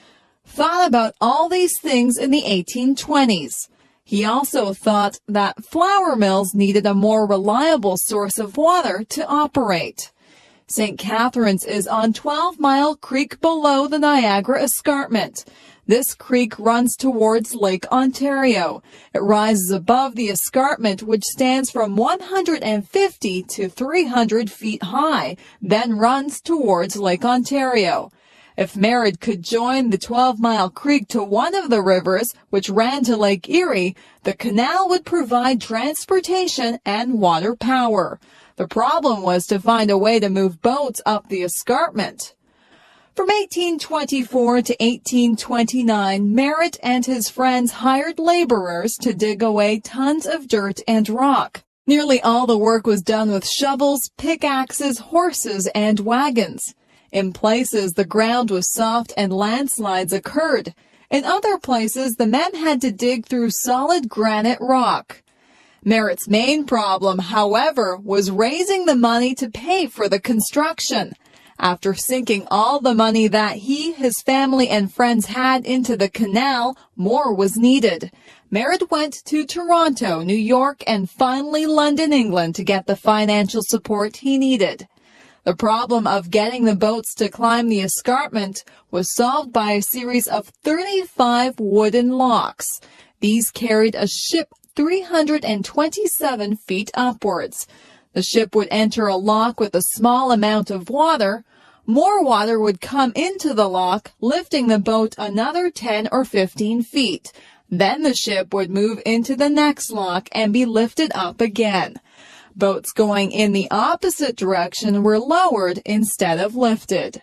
thought about all these things in the 1820s. He also thought that flour mills needed a more reliable source of water to operate. St. Catharines is on 12 Mile Creek below the Niagara Escarpment. This creek runs towards Lake Ontario. It rises above the escarpment, which stands from 150 to 300 feet high, then runs towards Lake Ontario. If Merritt could join the 12-mile creek to one of the rivers, which ran to Lake Erie, the canal would provide transportation and water power. The problem was to find a way to move boats up the escarpment. From 1824 to 1829, Merritt and his friends hired laborers to dig away tons of dirt and rock. Nearly all the work was done with shovels, pickaxes, horses, and wagons. In places, the ground was soft and landslides occurred. In other places, the men had to dig through solid granite rock. Merritt's main problem, however, was raising the money to pay for the construction. After sinking all the money that he, his family, and friends had into the canal, more was needed. Merritt went to Toronto, New York, and finally London, England, to get the financial support he needed. The problem of getting the boats to climb the escarpment was solved by a series of 35 wooden locks. These carried a ship 327 feet upwards. The ship would enter a lock with a small amount of water. More water would come into the lock, lifting the boat another 10 or 15 feet. Then the ship would move into the next lock and be lifted up again. Boats going in the opposite direction were lowered instead of lifted.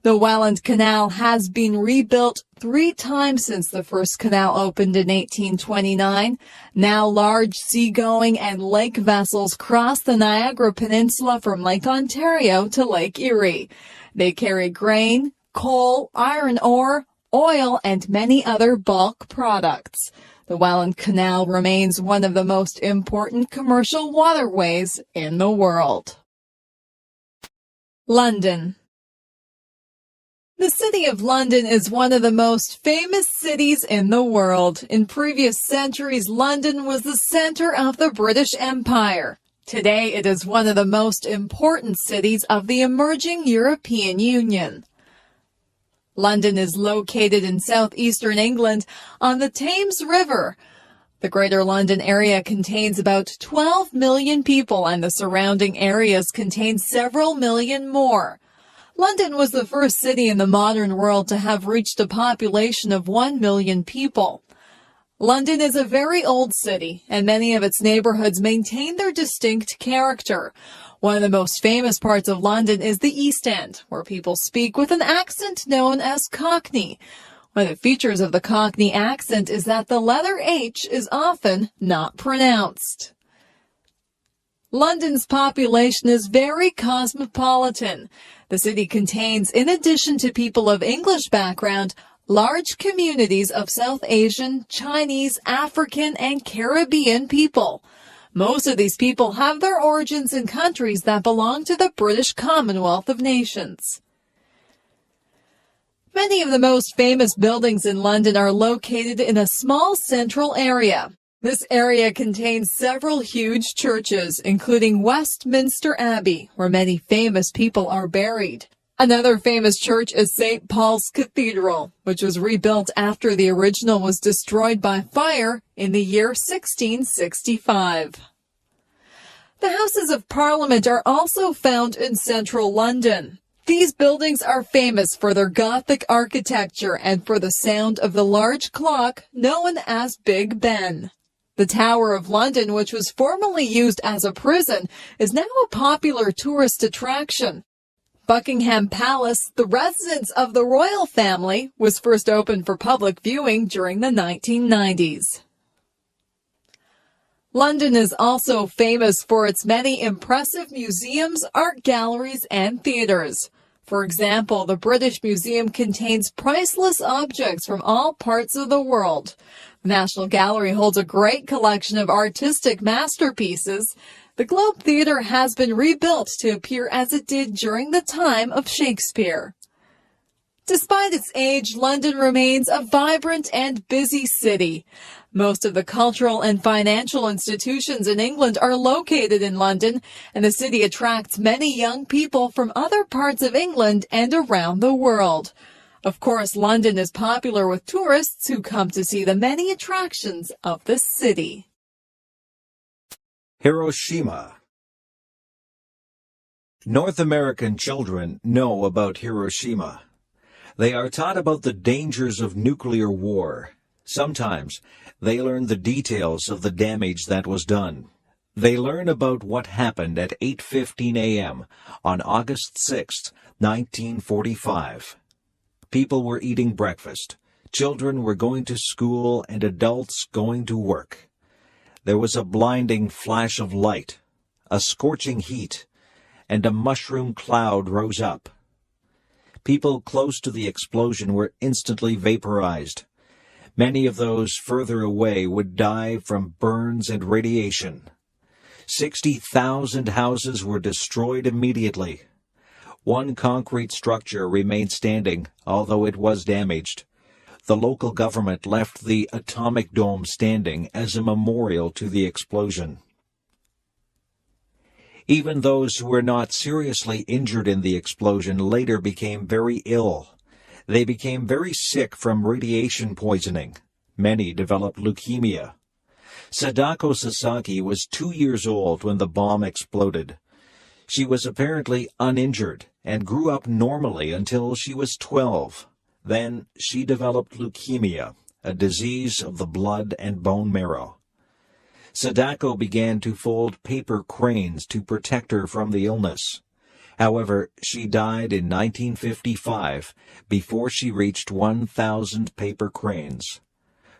The Welland Canal has been rebuilt 3 times since the first canal opened in 1829. Now large seagoing and lake vessels cross the Niagara Peninsula from Lake Ontario to Lake Erie. They carry grain, coal, iron ore, oil, and many other bulk products. The Welland Canal remains one of the most important commercial waterways in the world. London. The city of London is one of the most famous cities in the world. In previous centuries, London was the center of the British Empire. Today, it is one of the most important cities of the emerging European Union. London is located in southeastern England on the Thames River. The Greater London area contains about 12 million people, and the surrounding areas contain several million more. London was the first city in the modern world to have reached a population of 1 million people. London is a very old city, and many of its neighborhoods maintain their distinct character. One of the most famous parts of London is the East End, where people speak with an accent known as Cockney. One of the features of the Cockney accent is that the letter H is often not pronounced. London's population is very cosmopolitan. The city contains, in addition to people of English background, large communities of South Asian, Chinese, African, and Caribbean people. Most of these people have their origins in countries that belong to the British Commonwealth of Nations. Many of the most famous buildings in London are located in a small central area. This area contains several huge churches, including Westminster Abbey, where many famous people are buried. Another famous church is St. Paul's Cathedral, which was rebuilt after the original was destroyed by fire in the year 1665. The Houses of Parliament are also found in central London. These buildings are famous for their Gothic architecture and for the sound of the large clock known as Big Ben. The Tower of London, which was formerly used as a prison, is now a popular tourist attraction. Buckingham Palace, the residence of the royal family, was first opened for public viewing during the 1990s. London is also famous for its many impressive museums, art galleries, and theaters. For example, the British Museum contains priceless objects from all parts of the world. The National Gallery holds a great collection of artistic masterpieces. The Globe Theatre has been rebuilt to appear as it did during the time of Shakespeare. Despite its age, London remains a vibrant and busy city. Most of the cultural and financial institutions in England are located in London, and the city attracts many young people from other parts of England and around the world. Of course, London is popular with tourists who come to see the many attractions of the city. Hiroshima. North American children know about Hiroshima. They are taught about the dangers of nuclear war. Sometimes they learn the details of the damage that was done. They learn about what happened at 8:15 a.m. on August 6, 1945. People were eating breakfast. Children were going to school and adults going to work. There was a blinding flash of light, a scorching heat, and a mushroom cloud rose up. People close to the explosion were instantly vaporized. Many of those further away would die from burns and radiation. 60,000 houses were destroyed immediately. One concrete structure remained standing, although it was damaged. The local government left the atomic dome standing as a memorial to the explosion. Even those who were not seriously injured in the explosion later became very ill. They became very sick from radiation poisoning. Many developed leukemia. Sadako Sasaki was 2 years old when the bomb exploded. She was apparently uninjured and grew up normally until she was 12. Then she developed leukemia, a disease of the blood and bone marrow. Sadako began to fold paper cranes to protect her from the illness. However, she died in 1955 before she reached 1,000 paper cranes.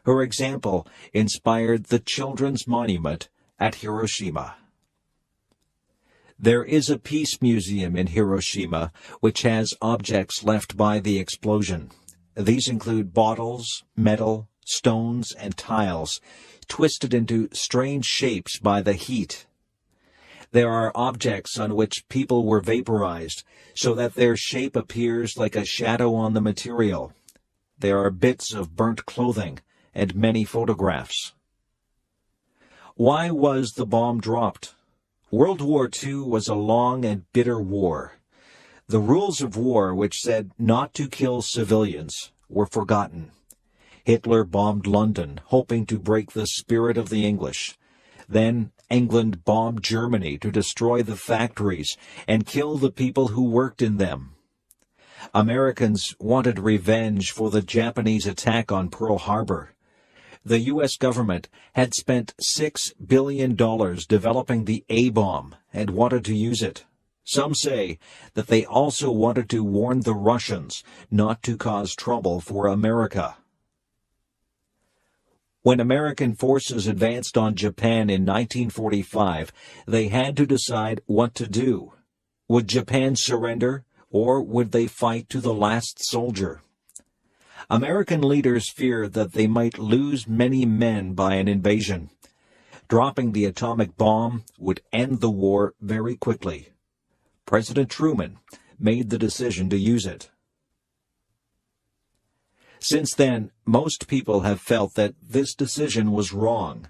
Her example inspired the Children's Monument at Hiroshima. There is a peace museum in Hiroshima which has objects left by the explosion. These include bottles, metal, stones, and tiles, twisted into strange shapes by the heat. There are objects on which people were vaporized, so that their shape appears like a shadow on the material. There are bits of burnt clothing and many photographs. Why was the bomb dropped? World War II was a long and bitter war. The rules of war, which said not to kill civilians, were forgotten. Hitler bombed London, hoping to break the spirit of the English. Then England bombed Germany to destroy the factories and kill the people who worked in them. Americans wanted revenge for the Japanese attack on Pearl Harbor. The U.S. government had spent $6 billion developing the A-bomb and wanted to use it. Some say that they also wanted to warn the Russians not to cause trouble for America. When American forces advanced on Japan in 1945, they had to decide what to do. Would Japan surrender, or would they fight to the last soldier? American leaders feared that they might lose many men by an invasion. Dropping the atomic bomb would end the war very quickly. President Truman made the decision to use it. Since then, most people have felt that this decision was wrong.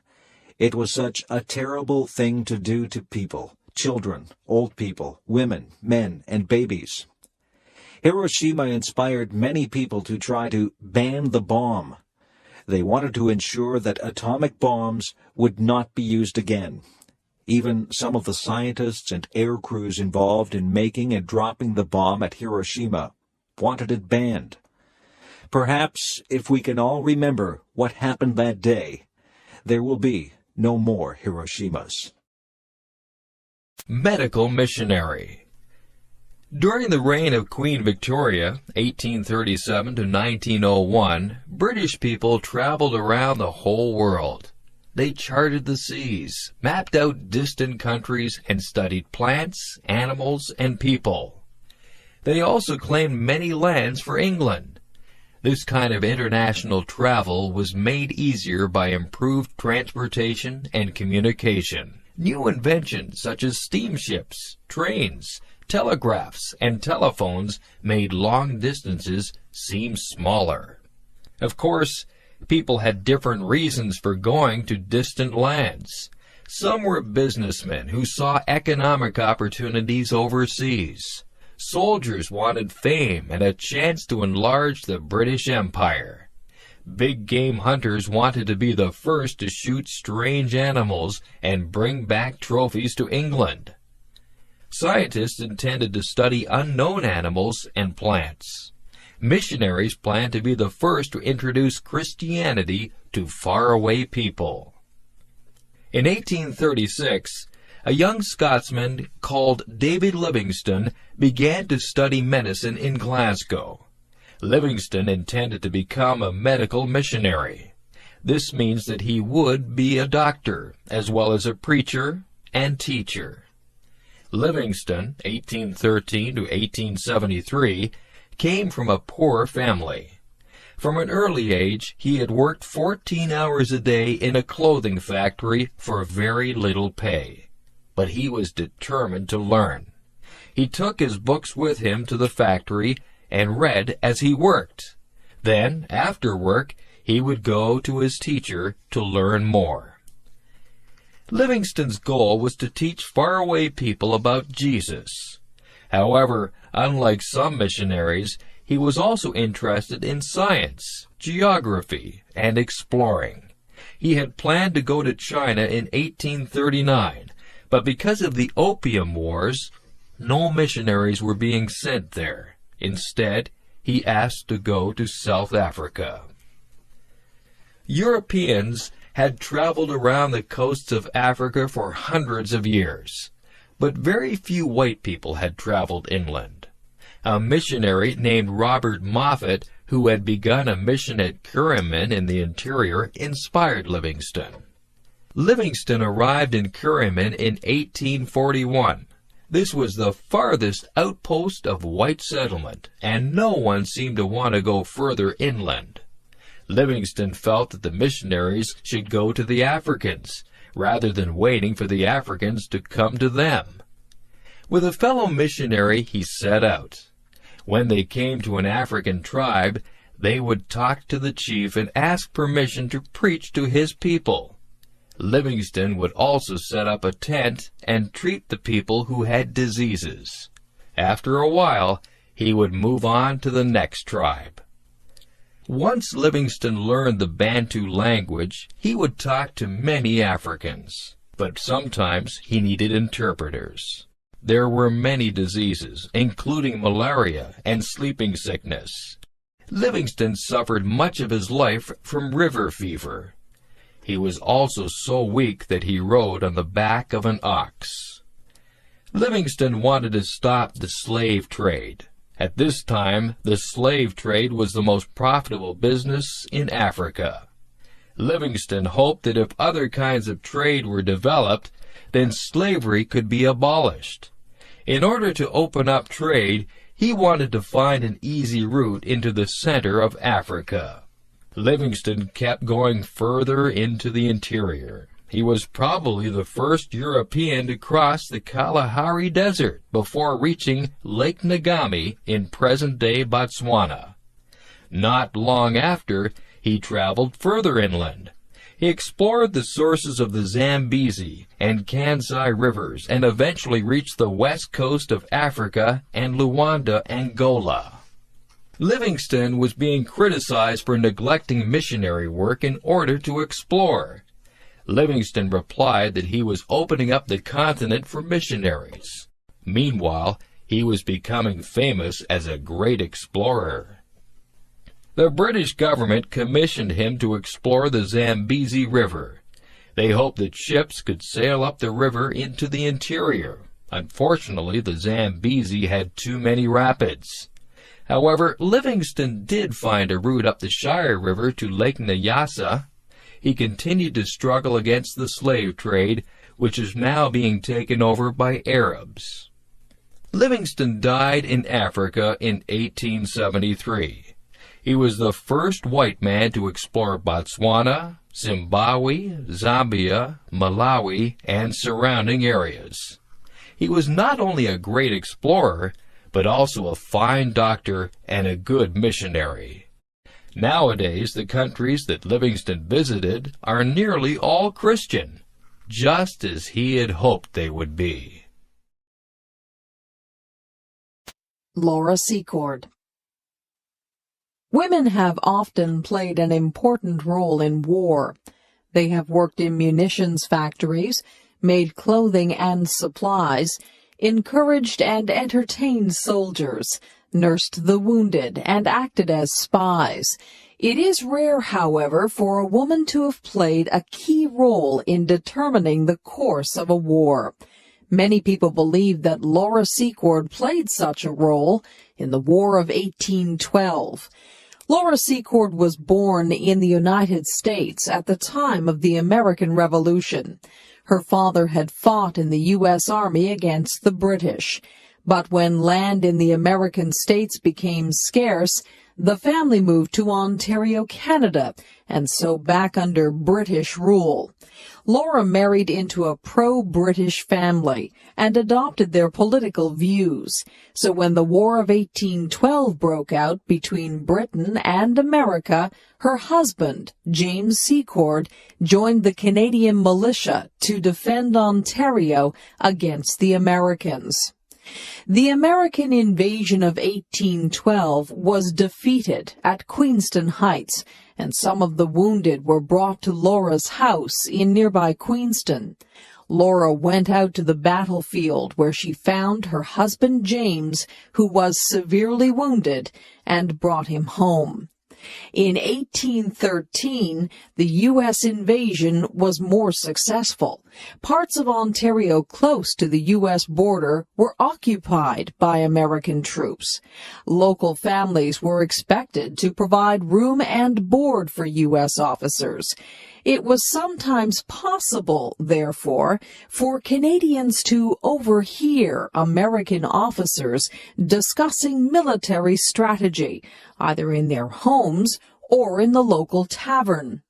It was such a terrible thing to do to people, children, old people, women, men, and babies. Hiroshima inspired many people to try to ban the bomb. They wanted to ensure that atomic bombs would not be used again. Even some of the scientists and air crews involved in making and dropping the bomb at Hiroshima wanted it banned. Perhaps if we can all remember what happened that day, there will be no more Hiroshimas. Medical missionary. During the reign of Queen Victoria, 1837 to 1901, British people traveled around the whole world. They charted the seas, mapped out distant countries, and studied plants, animals, and people. They also claimed many lands for England. This kind of international travel was made easier by improved transportation and communication. New inventions such as steamships, trains, telegraphs, and telephones made long distances seem smaller. Of course, people had different reasons for going to distant lands. Some were businessmen who saw economic opportunities overseas. Soldiers wanted fame and a chance to enlarge the British Empire. Big game hunters wanted to be the first to shoot strange animals and bring back trophies to England. Scientists intended to study unknown animals and plants. Missionaries planned to be the first to introduce Christianity to faraway people. In 1836, a young Scotsman called David Livingstone began to study medicine in Glasgow. Livingstone intended to become a medical missionary. This means that he would be a doctor, as well as a preacher and teacher. Livingstone, 1813 to 1873, came from a poor family. From an early age, he had worked 14 hours a day in a clothing factory for very little pay. But he was determined to learn. He took his books with him to the factory and read as he worked. Then, after work, he would go to his teacher to learn more. Livingstone's goal was to teach faraway people about Jesus. However, unlike some missionaries, he was also interested in science, geography, and exploring. He had planned to go to China in 1839, but because of the Opium Wars, no missionaries were being sent there. Instead, he asked to go to South Africa. Europeans had traveled around the coasts of Africa for hundreds of years, but very few white people had traveled inland. A missionary named Robert Moffat, who had begun a mission at Kuruman in the interior, inspired Livingstone. Livingstone arrived in Kuruman in 1841. This was the farthest outpost of white settlement, and no one seemed to want to go further inland. Livingstone felt that the missionaries should go to the Africans, rather than waiting for the Africans to come to them. With a fellow missionary, he set out. When they came to an African tribe, they would talk to the chief and ask permission to preach to his people. Livingstone would also set up a tent and treat the people who had diseases. After a while, he would move on to the next tribe. Once Livingstone learned the Bantu language, he would talk to many Africans, but sometimes he needed interpreters. There were many diseases, including malaria and sleeping sickness. Livingstone suffered much of his life from river fever. He was also so weak that he rode on the back of an ox. Livingstone wanted to stop the slave trade. At this time, the slave trade was the most profitable business in Africa. Livingstone hoped that if other kinds of trade were developed, then slavery could be abolished. In order to open up trade, he wanted to find an easy route into the center of Africa. Livingstone kept going further into the interior. He was probably the first European to cross the Kalahari Desert before reaching Lake Ngami in present-day Botswana. Not long after, he traveled further inland. He explored the sources of the Zambezi and Kansai rivers and eventually reached the west coast of Africa and Luanda, Angola. Livingstone was being criticized for neglecting missionary work in order to explore. Livingstone replied that he was opening up the continent for missionaries. Meanwhile, he was becoming famous as a great explorer. The British government commissioned him to explore the Zambezi River. They hoped that ships could sail up the river into the interior. Unfortunately, the Zambezi had too many rapids. However, Livingstone did find a route up the Shire River to Lake Nyassa. He continued to struggle against the slave trade, which is now being taken over by Arabs. Livingstone died in Africa in 1873. He was the first white man to explore Botswana, Zimbabwe, Zambia, Malawi, and surrounding areas. He was not only a great explorer, but also a fine doctor and a good missionary. Nowadays, the countries that Livingstone visited are nearly all Christian, just as he had hoped they would be. Laura Secord. Women have often played an important role in war. They have worked in munitions factories, made clothing and supplies, encouraged and entertained soldiers, nursed the wounded, and acted as spies. It is rare, however, for a woman to have played a key role in determining the course of a war. Many people believe that Laura Secord played such a role in the War of 1812. Laura Secord was born in the United States at the time of the American Revolution. Her father had fought in the U.S. Army against the British. But when land in the American states became scarce, the family moved to Ontario, Canada, and so back under British rule. Laura married into a pro-British family and adopted their political views. So when the War of 1812 broke out between Britain and America, her husband, James Secord, joined the Canadian militia to defend Ontario against the Americans. The American invasion of 1812 was defeated at Queenston Heights, and some of the wounded were brought to Laura's house in nearby Queenston. Laura went out to the battlefield where she found her husband James, who was severely wounded, and brought him home. In 1813, the U.S. invasion was more successful. Parts of Ontario close to the U.S. border were occupied by American troops. Local families were expected to provide room and board for U.S. officers. It was sometimes possible, therefore, for Canadians to overhear American officers discussing military strategy, either in their homes or in the local tavern.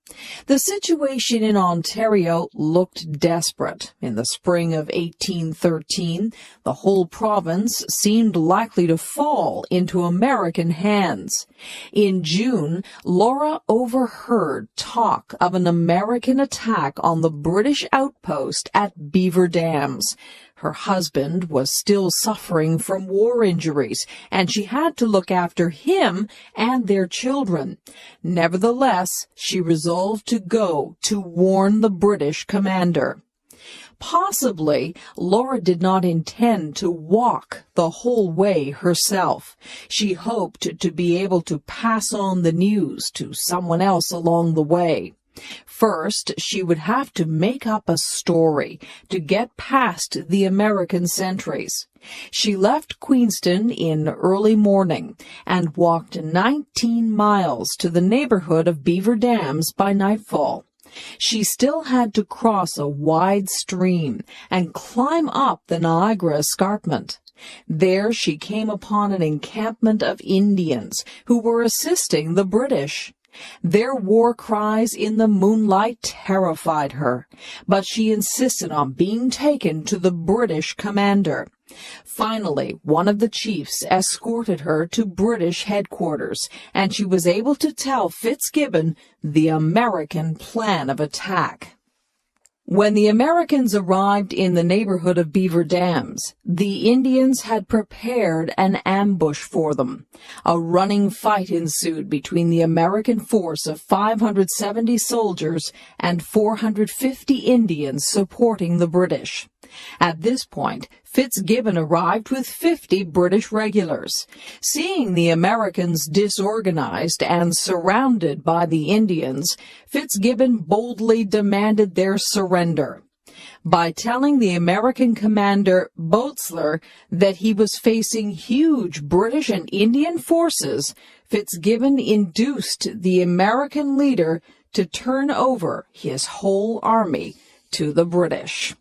The situation in Ontario looked desperate. In the spring of 1813, the whole province seemed likely to fall into American hands. In June, Laura overheard talk of an American attack on the British outpost at Beaver Dams. Her husband was still suffering from war injuries, and she had to look after him and their children. Nevertheless, she resolved to go to warn the British commander. Possibly, Laura did not intend to walk the whole way herself. She hoped to be able to pass on the news to someone else along the way. First, she would have to make up a story to get past the American sentries. She left Queenston in early morning and walked 19 miles to the neighborhood of Beaver Dams by nightfall. She still had to cross a wide stream and climb up the Niagara Escarpment. There she came upon an encampment of Indians who were assisting the British. Their war cries in the moonlight terrified her, but she insisted on being taken to the British commander. Finally, one of the chiefs escorted her to British headquarters, and she was able to tell Fitzgibbon the American plan of attack. When the Americans arrived in the neighborhood of Beaver Dams, the Indians had prepared an ambush for them. A running fight ensued between the American force of 570 soldiers and 450 Indians supporting the British. At this point, Fitzgibbon arrived with 50 British regulars. Seeing the Americans disorganized and surrounded by the Indians, Fitzgibbon boldly demanded their surrender. By telling the American commander Boteler that he was facing huge British and Indian forces, Fitzgibbon induced the American leader to turn over his whole army to the British.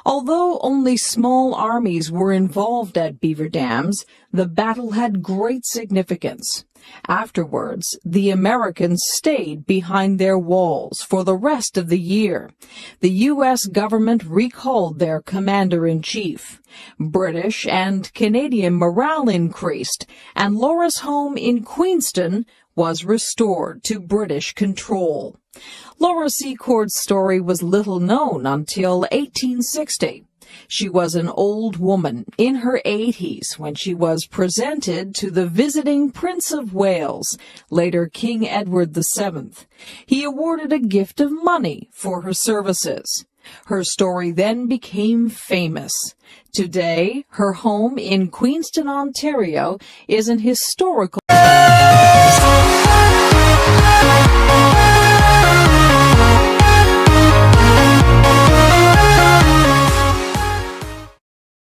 Although only small armies were involved at Beaver Dams, the battle had great significance. Afterwards, the Americans stayed behind their walls for the rest of the year. The U.S. government recalled their commander-in-chief. British and Canadian morale increased, and Laura's home in Queenston was restored to British control. Laura Secord's story was little known until 1860. She was an old woman in her 80s when she was presented to the visiting Prince of Wales, later King Edward VII. He awarded a gift of money for her services. Her story then became famous. Today, her home in Queenston, Ontario, is an historical